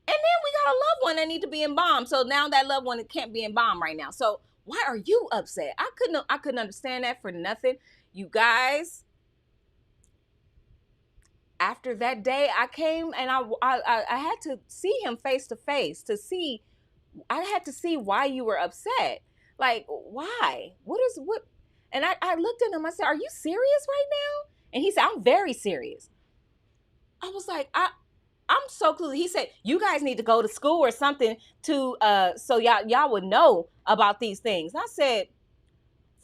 A: And then we got a loved one that need to be embalmed. So now that loved one can't be embalmed right now. So why are you upset? I couldn't understand that for nothing. You guys, after that day, I came and I had to see him face to face to see. I had to see why you were upset. Like, why? What? And I looked at him. I said, "Are you serious right now?" And he said, "I'm very serious." I was like, I'm so clueless. He said, "You guys need to go to school or something to so y'all would know about these things." I said,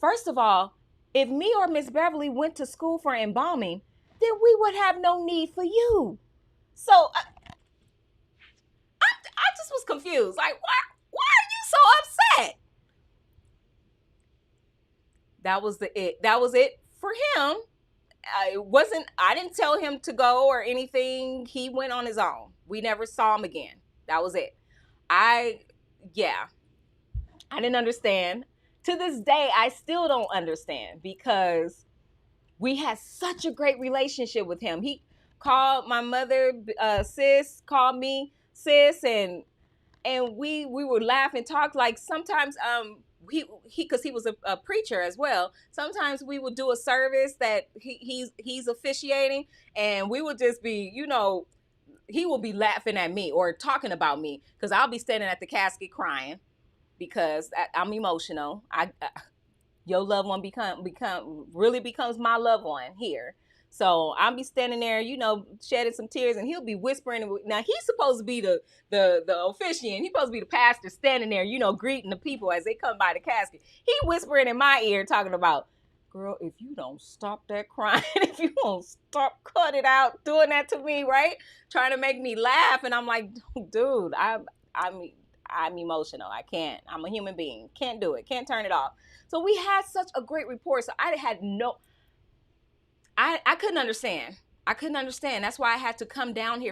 A: first of all, if me or Miss Beverly went to school for embalming, then we would have no need for you. So I just was confused. Like, why are you so upset? That was it for him. I didn't tell him to go or anything. He went on his own. We never saw him again. That was it. I didn't understand. To this day, I still don't understand, because we had such a great relationship with him. He called my mother, sis, called me sis, and we would laugh and talk. Like, sometimes he because he was a preacher as well. Sometimes we would do a service that he's officiating, and we would just be, he will be laughing at me or talking about me, because I'll be standing at the casket crying because I'm emotional. Your loved one really becomes my loved one here. So I'll be standing there, shedding some tears, and he'll be whispering. Now, he's supposed to be the officiant. He's supposed to be the pastor standing there, greeting the people as they come by the casket. He whispering in my ear, talking about, "Girl, if you don't stop that crying, if you don't stop, cut it out, doing that to me," right? Trying to make me laugh. And I'm like, dude, I'm emotional. I can't. I'm a human being. Can't do it. Can't turn it off. So we had such a great rapport. So I couldn't understand. I couldn't understand. That's why I had to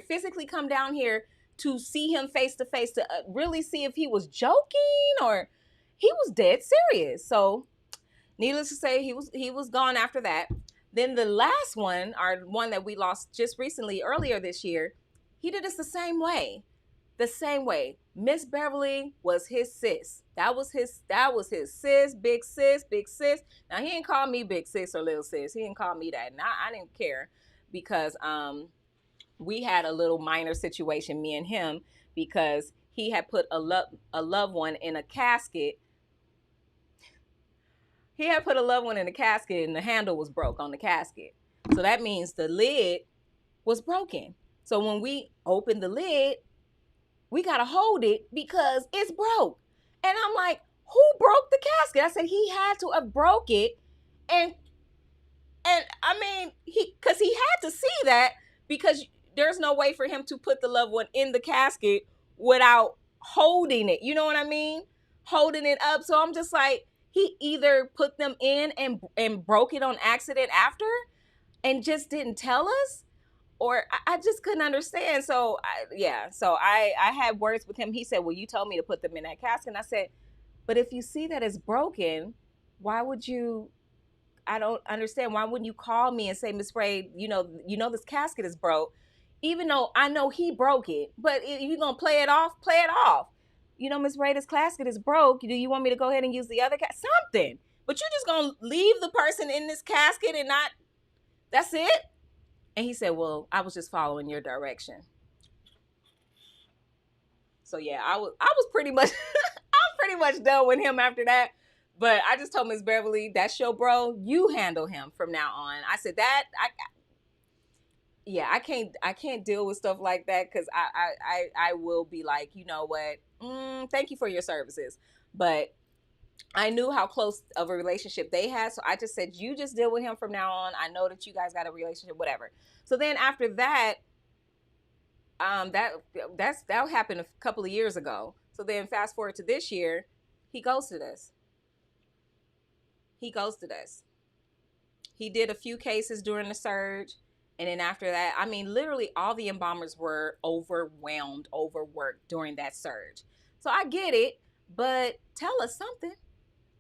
A: physically come down here to see him face to face, to really see if he was joking or he was dead serious. So needless to say, he was gone after that. Then the last one, our one that we lost just recently, earlier this year, he did us the same way. The same way. Miss Beverly was his sis. That was his sis, big sis, big sis. Now, he didn't call me big sis or little sis. He didn't call me that. And I didn't care, because we had a little minor situation, me and him, because he had put a loved one in a casket. He had put a loved one in a casket, and the handle was broke on the casket. So that means the lid was broken. So when we opened the lid, we got to hold it because it's broke. And I'm like, who broke the casket? I said, he had to have broke it. And I mean, because he had to see that, because there's no way for him to put the loved one in the casket without holding it. You know what I mean? Holding it up. So I'm just like, he either put them in and broke it on accident after. and just didn't tell us? Or I just couldn't understand. So I had words with him. He said, well, you told me to put them in that casket. And I said, but if you see that it's broken, why would you? I don't understand. Why wouldn't you call me and say, Miss Ray, this casket is broke, even though I know he broke it. But if you're gonna play it off, play it off. Miss Ray, this casket is broke. Do you want me to go ahead and use the other something? But you're just gonna leave the person in this casket and not? That's it. And he said, well, I was just following your direction. So yeah, I was pretty much pretty much done with him after that. But I just told Miss Beverly, that's your bro. You handle him from now on. I said I can't deal with stuff like that, because I will be like, you know what? Thank you for your services. But I knew how close of a relationship they had, so I just said, you just deal with him from now on. I know that you guys got a relationship, whatever. So then after that, that happened a couple of years ago. So then fast forward to this year, he ghosted us. He did a few cases during the surge, and then after that, I mean, literally all the embalmers were overwhelmed, overworked during that surge. So I get it, but tell us something.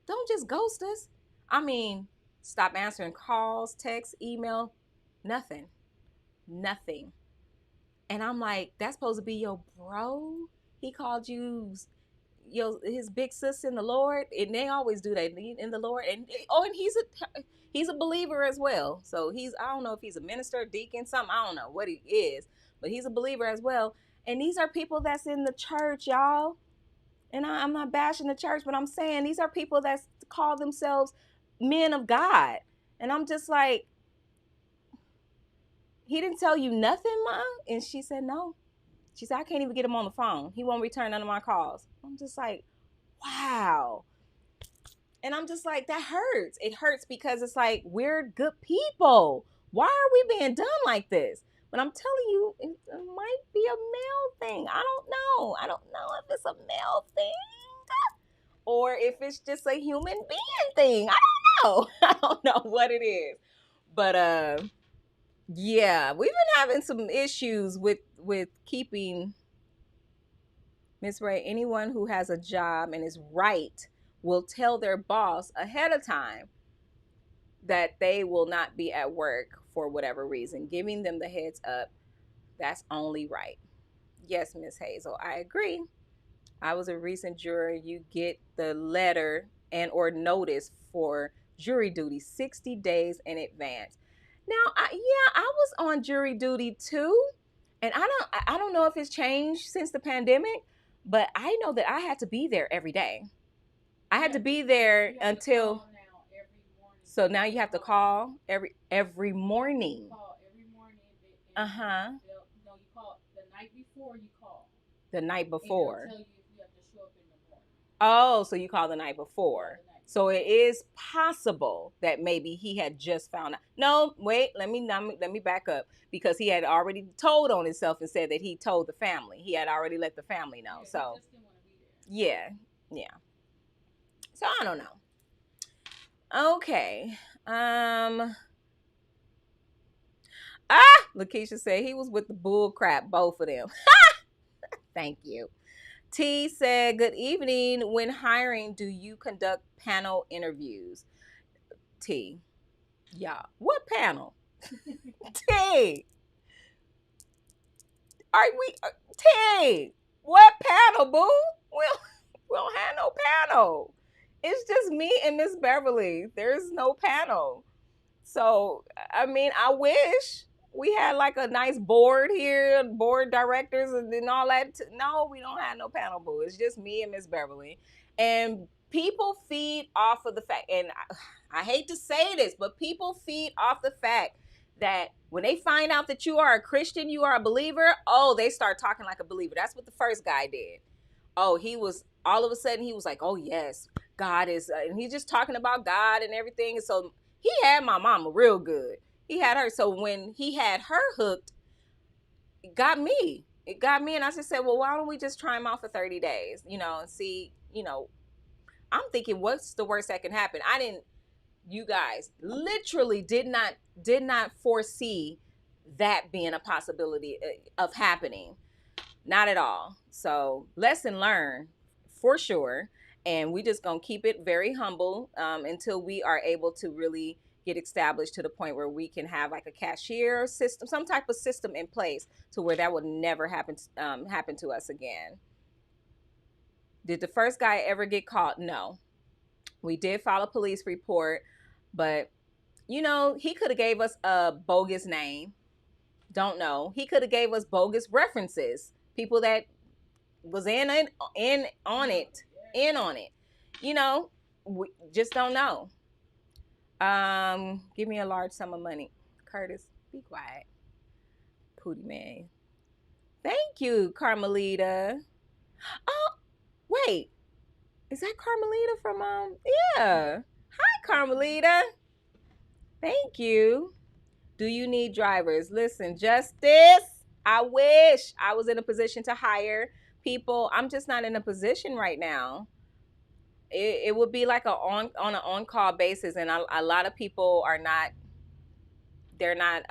A: Don't just ghost us. I mean, stop answering calls, text, email, nothing. And I'm like, that's supposed to be your bro? He called you his big sis in the Lord, and they always do that in the Lord. And he's a believer as well. So I don't know if he's a minister, deacon, something. I don't know what he is, but he's a believer as well. And these are people that's in the church, y'all. And I'm not bashing the church, but I'm saying these are people that call themselves men of God. And I'm just like, he didn't tell you nothing, Ma? And she said, no. She said, I can't even get him on the phone. He won't return none of my calls. I'm just like, wow. And I'm just like, that hurts. It hurts because it's like, we're good people. Why are we being done like this? But I'm telling you, it might be a male thing. I don't know if it's a male thing or if it's just a human being thing. I don't know. I don't know what it is. But yeah, we've been having some issues with keeping Miss Ray. Anyone who has a job and is right will tell their boss ahead of time that they will not be at work for whatever reason, giving them the heads up. That's only right. Yes, Miss Hazel, I agree. I was a recent juror. You get the letter and or notice for jury duty 60 days in advance. Now, I was on jury duty too, and I don't know if it's changed since the pandemic, but I know that I had to be there every day. I had to be there until. So now you have to call every morning. Uh-huh. No, you call the night before. You call the night before. And they'll tell you if you have to show up in the morning. Oh, so you call the night before. So it is possible that maybe he had just found out. No, wait, let me back up, because he had already told on himself and said that he told the family. He had already let the family know. Yeah, so just didn't want to be there. Yeah. So I don't know. Okay. Lakeisha said he was with the bull crap, both of them. Thank you. T said, good evening. When hiring, do you conduct panel interviews? T. Yeah. What panel? T. Are we T? What panel, boo? We don't have no panel. It's just me and Miss Beverly. There's no panel. So, I mean, I wish we had like a nice board here, board directors and all that. No, we don't have no panel, boo. It's just me and Miss Beverly. And people feed off of the fact, and I hate to say this, but people feed off the fact that when they find out that you are a Christian, you are a believer, oh, they start talking like a believer. That's what the first guy did. Oh, he was, all of a sudden, he was like, oh, yes, God is, and he's just talking about God and everything. And so he had my mama real good. He had her. So when he had her hooked, it got me. And I just said, well, why don't we just try him out for 30 days, and see, I'm thinking, what's the worst that can happen? I didn't You guys literally did not foresee that being a possibility of happening. Not at all. So lesson learned for sure. And we just gonna keep it very humble until we are able to really get established to the point where we can have like a cashier system, some type of system in place to where that would never happen to us again. Did the first guy ever get caught? No. We did file a police report, but you know, he could have gave us a bogus name. Don't know. He could have gave us bogus references. People that was in on it. You know, we just don't know. Give me a large sum of money. Curtis, be quiet. Pootie man. Thank you, Carmelita. Oh, wait. Is that Carmelita from yeah. Hi, Carmelita. Thank you. Do you need drivers? Listen, Justice, I wish I was in a position to hire people. I'm just not in a position right now. It would be like on an on-call basis, and a lot of people are not, they're not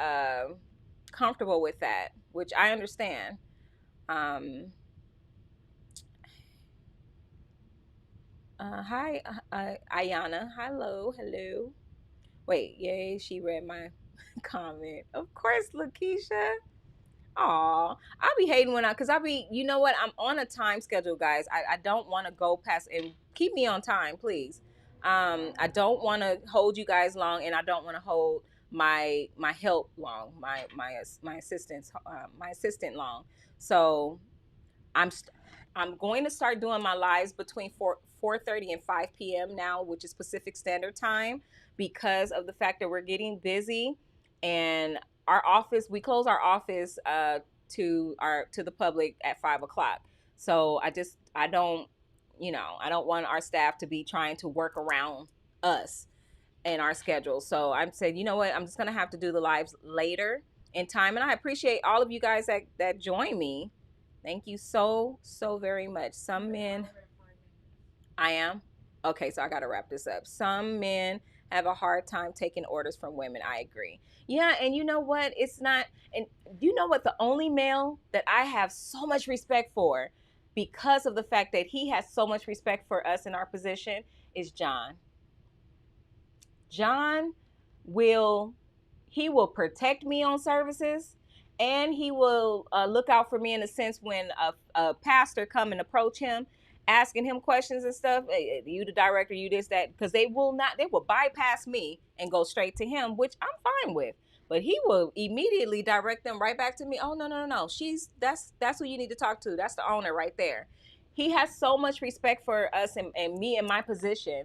A: comfortable with that, which I understand. Hi, Ayana. Hello. Wait, yay, she read my comment. Of course, Lakeisha. Aw, I be hating when cause I be, you know what? I'm on a time schedule, guys. I don't want to go past, and keep me on time, please. I don't want to hold you guys long, and I don't want to hold my help long, my assistants, my assistant long. So I'm I'm going to start doing my lives between 4:30 and 5 p.m. now, which is Pacific Standard Time, because of the fact that we're getting busy, and our office, we close our office to the public at 5 o'clock. So I don't, I don't want our staff to be trying to work around us and our schedule. So I'm saying, you know what, I'm just gonna have to do the lives later in time, and I appreciate all of you guys that join me. Thank you so very much. Some men, I am. Okay, so I got to wrap this up. Some men have a hard time taking orders from women. I agree. Yeah, and you know what? It's not, and you know what? The only male that I have so much respect for, because of the fact that he has so much respect for us in our position, is John. John will, he will protect me on services, and he will look out for me in a sense when a pastor come and approach him asking him questions and stuff. Hey, you the director, you this, that, because they will bypass me and go straight to him, which I'm fine with. But he will immediately direct them right back to me. Oh, no, that's who you need to talk to. That's the owner right there. He has so much respect for us and me in my position,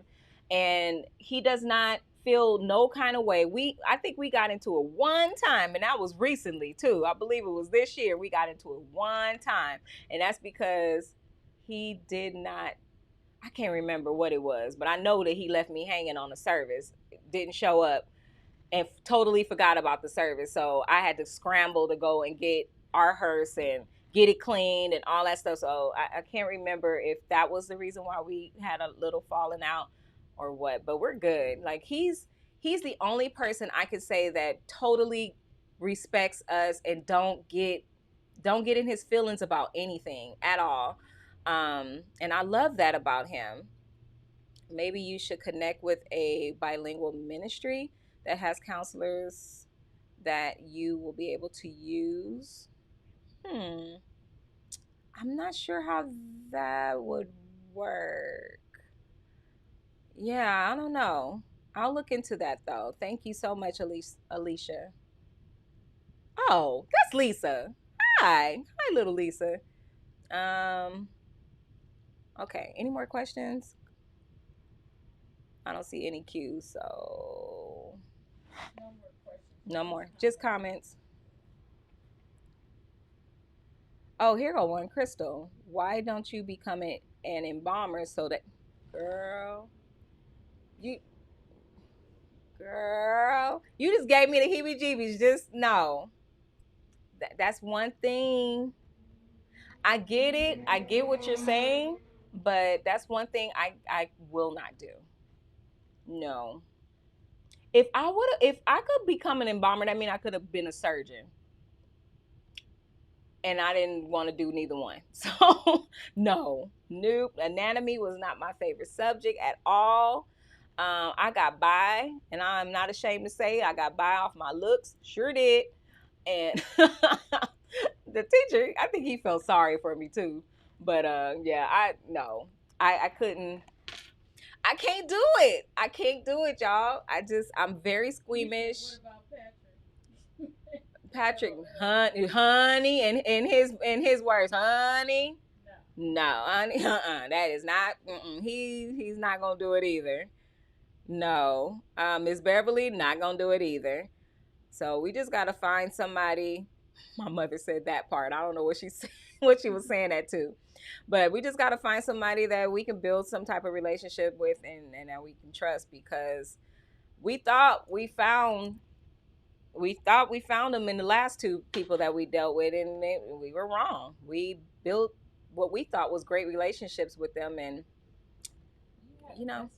A: and he does not feel no kind of way. I think we got into it one time, and that was recently too. I believe it was this year we got into it one time, and that's because he did not, I can't remember what it was, but I know that he left me hanging on the service, didn't show up, and totally forgot about the service. So I had to scramble to go and get our hearse and get it cleaned and all that stuff. So I can't remember if that was the reason why we had a little falling out or what, but we're good. Like he's the only person I could say that totally respects us and don't get in his feelings about anything at all. And I love that about him. Maybe you should connect with a bilingual ministry that has counselors that you will be able to use. I'm not sure how that would work. Yeah, I don't know. I'll look into that though. Thank you so much, Alicia. Oh, that's Lisa. Hi, little Lisa. Um, okay. Any more questions? I don't see any cues, so no more. Just comments. Oh, here go one. Crystal, why don't you become an embalmer so that, girl, you, you just gave me the heebie-jeebies. Just no. That's one thing. I get it. I get what you're saying, but that's one thing I will not do. No. If I could become an embalmer, that means I could have been a surgeon. And I didn't want to do neither one. So, no, nope. Anatomy was not my favorite subject at all. I got by, and I'm not ashamed to say I got by off my looks. Sure did. And the teacher, I think he felt sorry for me too. But yeah, I couldn't. I can't do it. I can't do it, y'all. I'm very squeamish.
B: What about
A: Patrick, honey, and in his words, honey. No, honey, that is not. He's not gonna do it either. No, Miss Beverly not gonna do it either. So we just gotta find somebody. My mother said that part. I don't know what she said, what she was saying that too, but we just gotta find somebody that we can build some type of relationship with and that we can trust, because we thought we found them in the last two people that we dealt with, and we were wrong. We built what we thought was great relationships with them, and you know.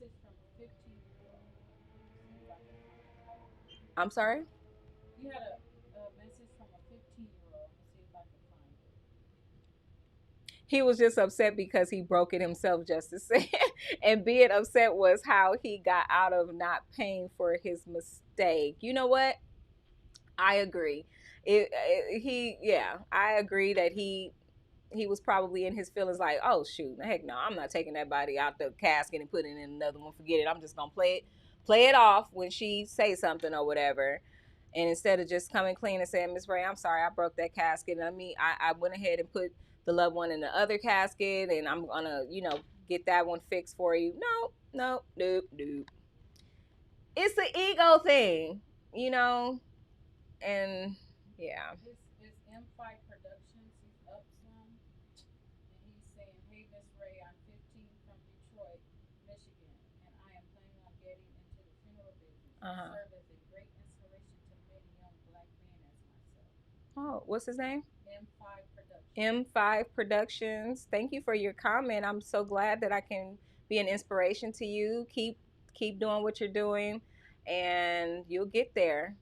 A: I'm sorry?
B: You had a message from a 15-year-old. Let's see if I can find it.
A: He was just upset because he broke it himself, just to say. And being upset was how he got out of not paying for his mistake. You know what? I agree. I agree that he was probably in his feelings like, oh shoot, heck no, I'm not taking that body out the casket and putting in another one. Forget it. I'm just gonna play it off when she says something or whatever. And instead of just coming clean and saying, Miss Ray, I'm sorry, I broke that casket. I went ahead and put the loved one in the other casket, and I'm gonna, get that one fixed for you. No. It's an ego thing, and yeah.
B: It's M5 Productions. He's up some, and he's saying, "Hey, Miss Ray, I'm 15 from Detroit, Michigan, and I am planning on getting into the funeral business. Serve as a great inspiration to many young black men as myself."
A: Oh, what's his name?
B: M5 Productions.
A: M5 Productions. Thank you for your comment. I'm so glad that I can be an inspiration to you. Keep doing what you're doing, and you'll get there.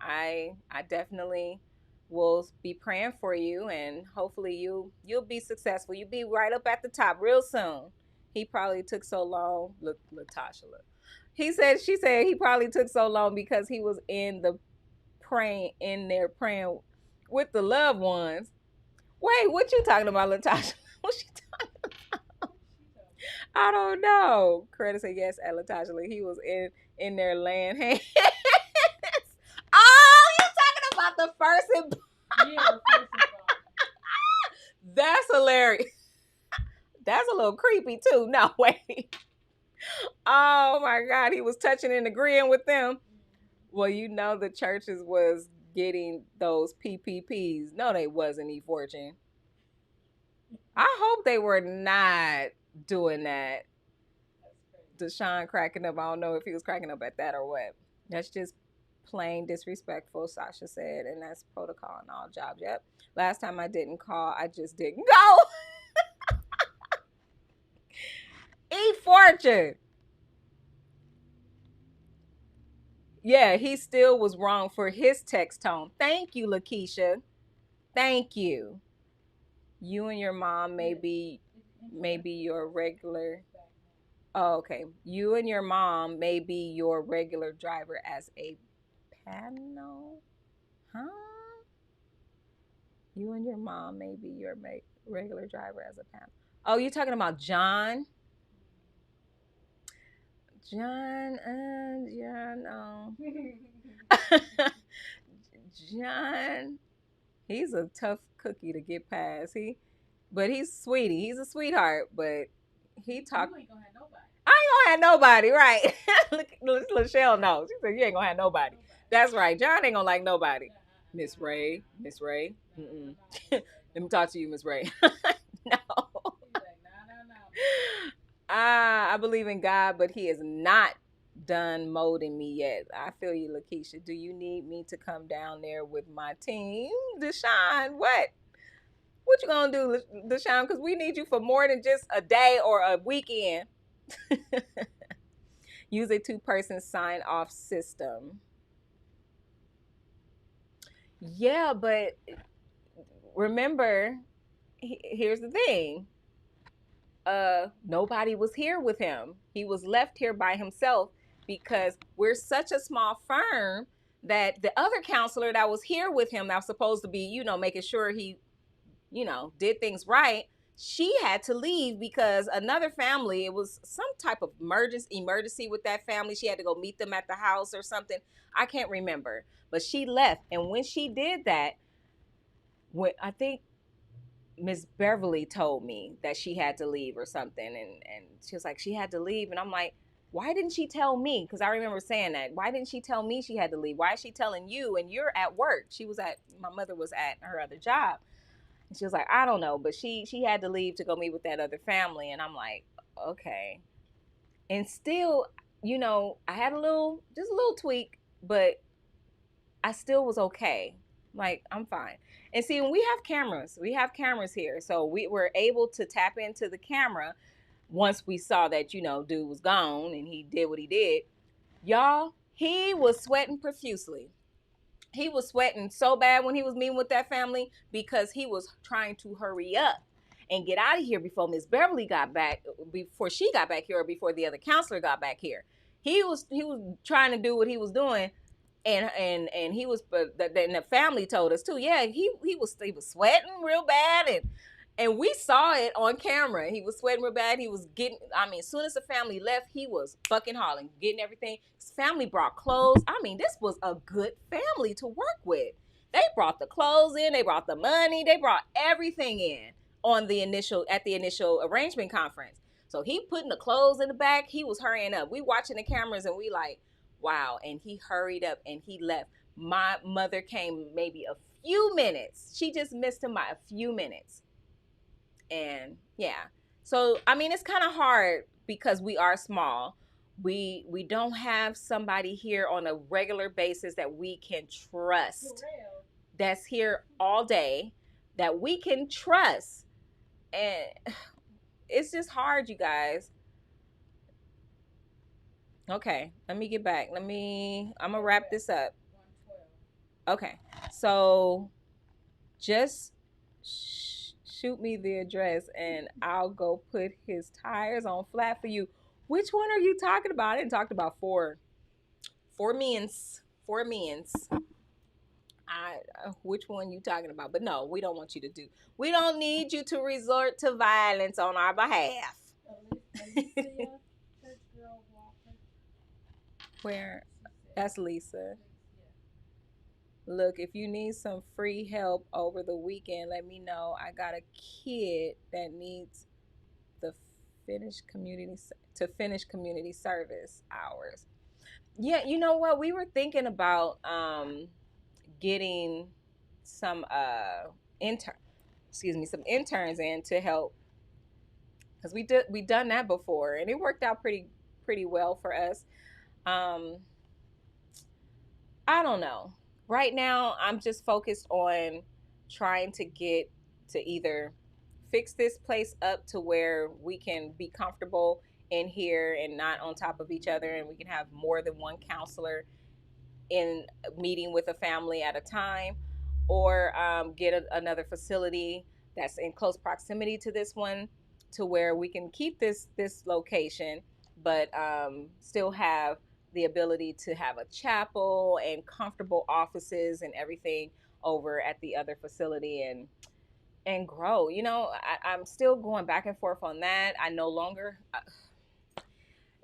A: I definitely will be praying for you, and hopefully you'll be successful. You'll be right up at the top real soon. He probably took so long. Look, Latasha, look. She said he probably took so long because he was in there praying with the loved ones. Wait, what you talking about, Latasha? What she talking about? I don't know. Credit said yes at Latasha. He was in there laying hands. Oh, you talking about the first
B: Yeah, the first
A: That's hilarious. That's a little creepy too. No, wait. Oh my God, he was touching and agreeing with them. Well, the churches was getting those PPPs. No, they wasn't, E-Fortune. I hope they were not doing that. Deshaun cracking up. I don't know if he was cracking up at that or what. That's just plain disrespectful, Sasha said, and that's protocol in all jobs. Yep. Last time I didn't call, I just didn't go. E-Fortune. Yeah, he still was wrong for his text tone. Thank you, Lakeisha. Thank you. You and your mom may be your regular. Oh, okay. You and your mom may be your regular driver as a panel. Huh? You and your mom may be your regular driver as a panel. Oh, you talking about John? John, John, he's a tough cookie to get past. But he's sweetie. He's a sweetheart, but he talk.
B: You ain't gonna have nobody.
A: I ain't gonna have nobody, right? Lachelle knows. She said you ain't gonna have nobody. That's right. John ain't gonna like nobody. Miss Ray. Let me talk to you, Miss Ray. No. I believe in God, but he is not done molding me yet. I feel you, Lakeisha. Do you need me to come down there with my team? Deshaun, what? What you gonna do, Deshaun? Because we need you for more than just a day or a weekend. Use a two-person sign-off system. Yeah, but remember, here's the thing. Nobody was here with him. He was left here by himself because we're such a small firm that the other counselor that was here with him, that was supposed to be, making sure he, did things right, she had to leave because another family, it was some type of emergency with that family. She had to go meet them at the house or something. I can't remember, but she left. And when she did that, I think Miss Beverly told me that she had to leave or something, and she was like, she had to leave, and I'm like, why didn't she tell me? Because I remember saying that. Why didn't she tell me she had to leave? Why is she telling you? And you're at work. My mother was at her other job, and she was like, I don't know, but she had to leave to go meet with that other family, and I'm like, okay. And still, I had just a little tweak, but I still was okay. Like, I'm fine. And see, when we have cameras here. So we were able to tap into the camera once we saw that, dude was gone and he did what he did. Y'all, he was sweating profusely. He was sweating so bad when he was meeting with that family because he was trying to hurry up and get out of here before Miss Beverly got back, before she got back here, or before the other counselor got back here. He was trying to do what he was doing, and he was, but then the family told us too. Yeah, he was sweating real bad, and we saw it on camera. He was sweating real bad. He was getting, I mean, as soon as the family left, he was fucking hollering, getting everything. His family brought clothes. I mean, this was a good family to work with. They brought the clothes in, they brought the money, they brought everything in at the initial arrangement conference. So he putting the clothes in the back, he was hurrying up. We watching the cameras and we like, wow. And he hurried up and he left. My mother came maybe a few minutes. She just missed him by a few minutes. And yeah. So, I mean, it's kind of hard because we are small. We don't have somebody here on a regular basis that we can trust. That's here all day, that we can trust. And it's just hard, you guys. Okay, let me get back. I'm gonna wrap this up. Okay, so just shoot me the address and I'll go put his tires on flat for you. Which one are you talking about? I didn't talk about four means. Which one you talking about? But no, we don't want you to do. We don't need you to resort to violence on our behalf. Where? That's Lisa. Look, if you need some free help over the weekend, let me know. I got a kid that needs the finish community service hours. Yeah, you know what? We were thinking about getting some some interns in to help, because we done that before and it worked out pretty well for us. Um, I don't know. Right now, I'm just focused on trying to get to either fix this place up to where we can be comfortable in here and not on top of each other, and we can have more than one counselor in meeting with a family at a time, or get another facility that's in close proximity to this one, to where we can keep this location, but still have the ability to have a chapel and comfortable offices and everything over at the other facility, and grow. I'm still going back and forth on that. I no longer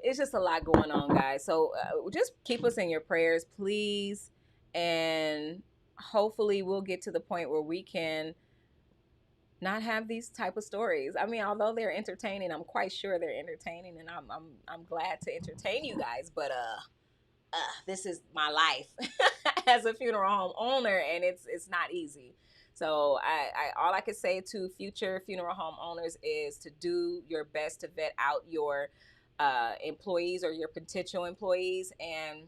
A: it's just a lot going on, guys. So just keep us in your prayers, please. And hopefully we'll get to the point where we can not have these type of stories. I mean, although they're entertaining, I'm quite sure they're entertaining, and I'm glad to entertain you guys. But this is my life as a funeral home owner, and it's not easy. So I all I can say to future funeral home owners is to do your best to vet out your employees or your potential employees, and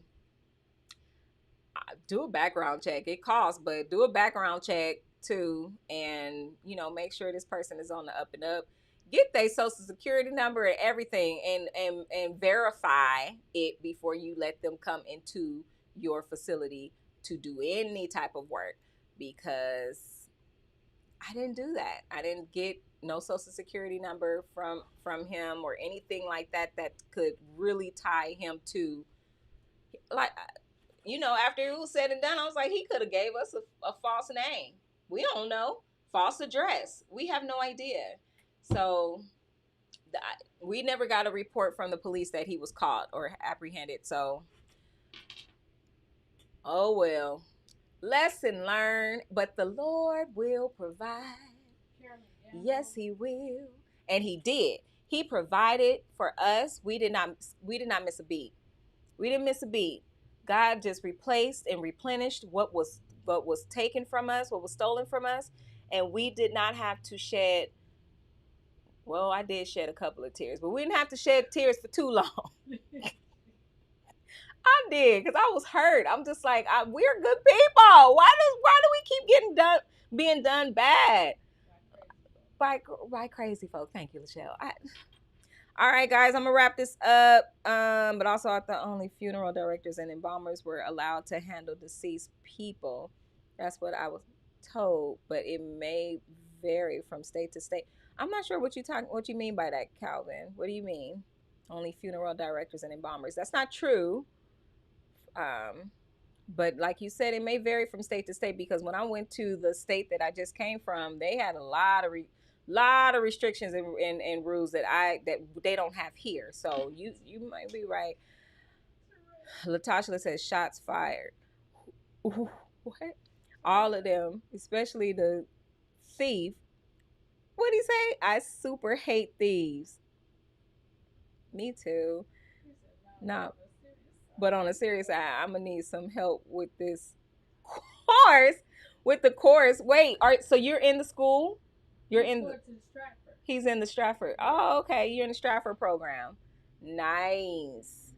A: do a background check. It costs, but do a background check too, and make sure this person is on the up and up. get their social security number and everything, and verify it before you let them come into your facility to do any type of work, because I didn't do that. I didn't get no social security number from him or anything like that that could really tie him to, like, after it was said and done, I was like, he could have gave us a false name. We don't know. False address. We have no idea. So we never got a report from the police that he was caught or apprehended. So, oh well. Lesson learned, but the Lord will provide. Yes, he will. And he did. He provided for us. We did not miss a beat. We didn't miss a beat. God just replaced and replenished what was taken from us, what was stolen from us, and we did not have to shed. Well, I did shed a couple of tears, but we didn't have to shed tears for too long. I did, because I was hurt. I'm just like, we're good people. Why do we keep being done bad by crazy folk? Thank you, Lachelle. All right, guys, I'm gonna wrap this up. But also, I thought only funeral directors and embalmers were allowed to handle deceased people. That's what I was told, but it may vary from state to state. I'm not sure what you mean by that, Calvin. What do you mean? Only funeral directors and embalmers. That's not true. But like you said, it may vary from state to state, because when I went to the state that I just came from, they had a lot of restrictions and rules that they don't have here. So you might be right. Latasha says shots fired. What? All of them, especially the thief. What'd he say? I super hate thieves. Me too. No. But on a serious side, I'm gonna need some help with this course. With the course. Wait, so you're in the school? You're in the Stratford. He's in the Stratford. Oh, okay. You're in the Stratford program. Nice.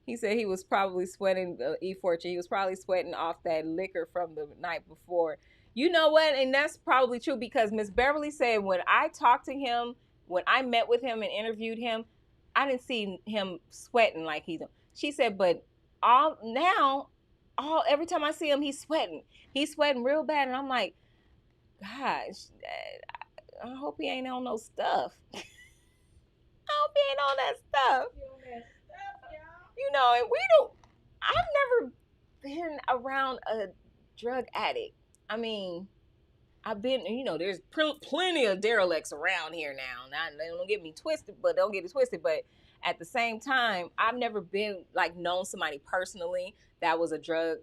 A: He said he was probably sweating E14. He was probably sweating off that liquor from the night before. You know what? And that's probably true, because Miss Beverly said when I talked to him, when I met with him and interviewed him, I didn't see him sweating like he's. She said, but every time I see him, he's sweating. He's sweating real bad, and I'm like, gosh, I hope he ain't on no stuff. I hope he ain't on that stuff. And we don't. I've never been around a drug addict. I mean, I've been, there's plenty of derelicts around here now. Don't get me twisted, but don't get it twisted. But at the same time, I've never been known somebody personally that was a drug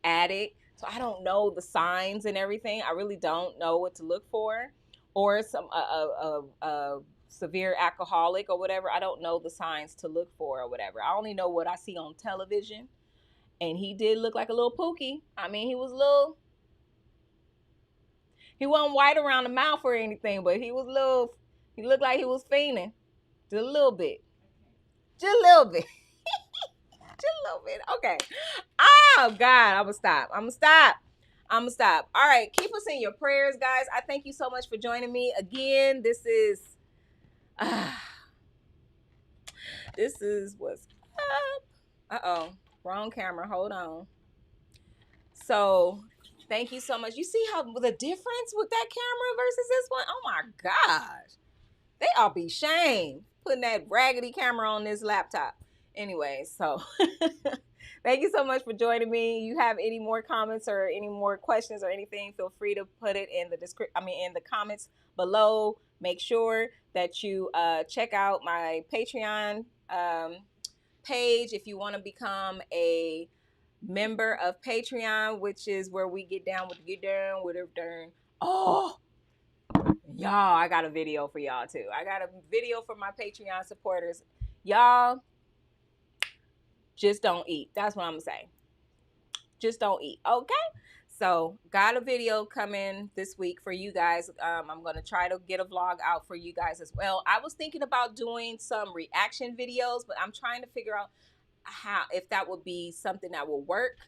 A: addict. So I don't know the signs and everything. I really don't know what to look for, or some a severe alcoholic or whatever. I don't know the signs to look for or whatever. I only know what I see on television. And he did look like a little pookie. I mean, he wasn't white around the mouth or anything, but he looked like he was fiending. Just a little bit. Just a little bit. Okay. Oh, God. I'm going to stop. All right. Keep us in your prayers, guys. I thank you so much for joining me. Again, this is what's up. Uh-oh. Wrong camera. Hold on. So, thank you so much. You see how the difference with that camera versus this one? Oh, my gosh. They all be shamed putting that raggedy camera on this laptop. Anyway, so thank you so much for joining me. You have any more comments or any more questions or anything, feel free to put it in the comments below. Make sure that you check out my Patreon page if you want to become a member of Patreon, which is where we get down with everything. Oh, y'all, I got a video for y'all too. I got a video for my Patreon supporters. Y'all, just don't eat. That's what I'm gonna say. Just don't eat, okay? So, got a video coming this week for you guys. I'm gonna try to get a vlog out for you guys as well. I was thinking about doing some reaction videos, but I'm trying to figure out if that would be something that will work.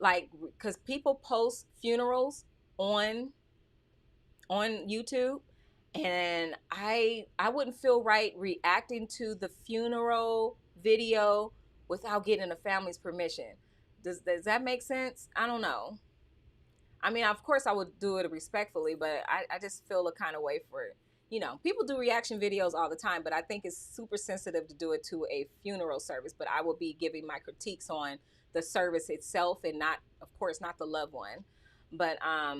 A: Because people post funerals on YouTube, And I wouldn't feel right reacting to the funeral video without getting the family's permission. Does that make sense? I don't know. I mean, of course, I would do it respectfully, but I just feel a kind of way for it. You know, people do reaction videos all the time, but I think it's super sensitive to do it to a funeral service. But I will be giving my critiques on the service itself and not, of course, not the loved one. But I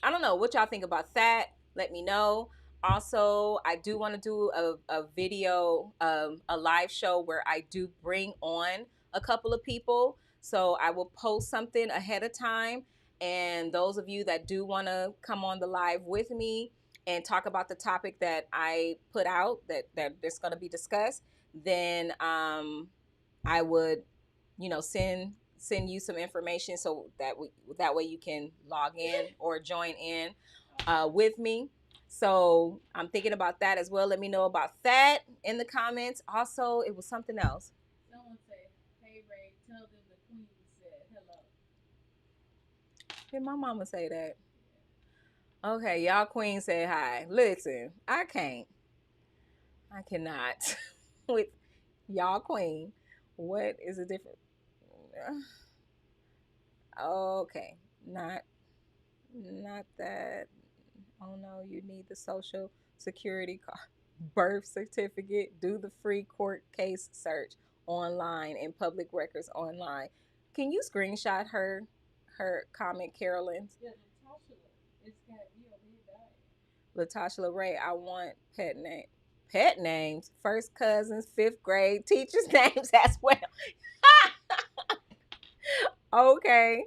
A: don't know what y'all think about that. Let me know. Also, I do want to do a video, a live show where I do bring on a couple of people. So I will post something ahead of time, and those of you that do want to come on the live with me and talk about the topic that I put out that is going to be discussed, then I would, you know, send you some information so that way you can log in or join in with me. So I'm thinking about that as well. Let me know about that in the comments. Also, it was something else.
B: Someone said, "Hey Ray, tell them the queen said hello."
A: Did my mama say that? Okay, y'all queen said hi. Listen, I cannot with y'all queen. What is the difference? Okay, not that. Oh no, you need the social security card, birth certificate. Do the free court case search online and public records online. Can you screenshot her comment, Carolyn?
B: Yeah, Natasha, it's got
A: Latasha Ray, I want pet names, first cousins, fifth grade, teachers' names as well. Okay,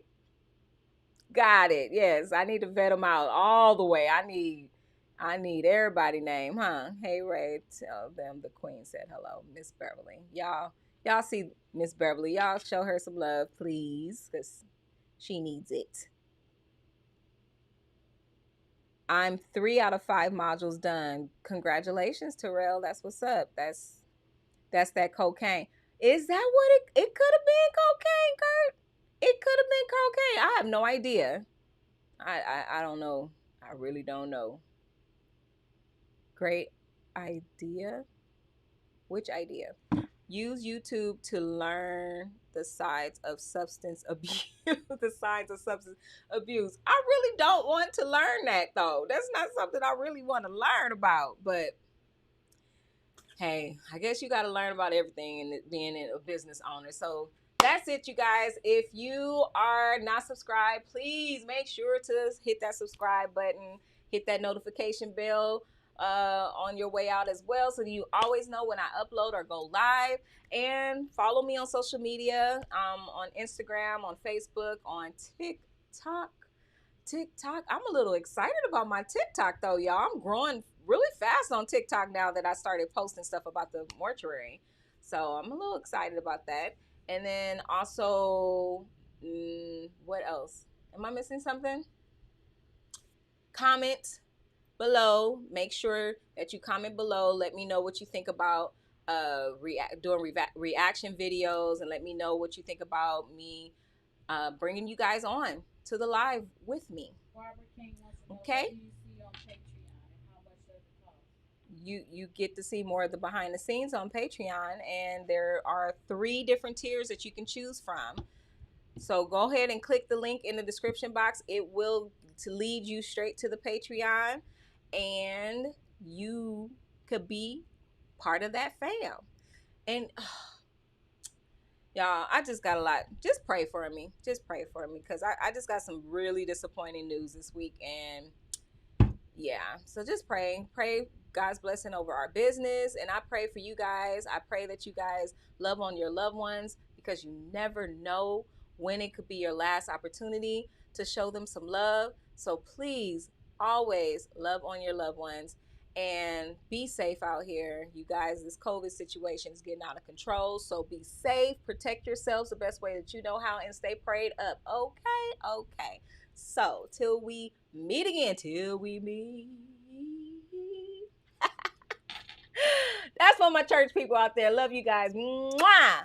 A: got it. Yes, I need to vet them out all the way. I need everybody name, huh? Hey Ray, tell them the queen said hello, Miss Beverly. Y'all see Miss Beverly. Y'all show her some love, please, because she needs it. I'm 3 out of 5 modules done. Congratulations, Terrell. That's what's up. That's that cocaine. Is that what it could have been cocaine, Kurt? It could have been cocaine. I have no idea. I don't know. I really don't know. Great idea. Which idea? Use YouTube to learn the sides of substance abuse. The sides of substance abuse. I really don't want to learn that though. That's not something I really want to learn about. But hey, I guess you got to learn about everything and being a business owner. So that's it, you guys. If you are not subscribed, please make sure to hit that subscribe button, hit that notification bell on your way out as well, so you always know when I upload or go live. And follow me on social media, on Instagram, on Facebook, on TikTok. I'm a little excited about my TikTok though, y'all. I'm growing really fast on TikTok now that I started posting stuff about the mortuary. So I'm a little excited about that. And then also, what else? Am I missing something? Comment below. Make sure that you comment below. Let me know what you think about doing reaction videos, and let me know what you think about me bringing you guys on to the live with me.
B: Barbara King wants to know,
A: okay.
B: What do you see on Patreon and how much does it cost?
A: You get to see more of the behind the scenes on Patreon, and there are 3 different tiers that you can choose from. So go ahead and click the link in the description box. It will lead you straight to the Patreon, and you could be part of that fam. And y'all, I just got a lot. Just pray for me. Just pray for me, because I just got some really disappointing news this week. And yeah, so just pray God's blessing over our business. And I pray for you guys. I pray that you guys love on your loved ones, because you never know when it could be your last opportunity to show them some love. So please always love on your loved ones and be safe out here. You guys, this COVID situation is getting out of control. So be safe, protect yourselves the best way that you know how, and stay prayed up. Okay. So till we meet again, That's for my church people out there. Love you guys. Mwah.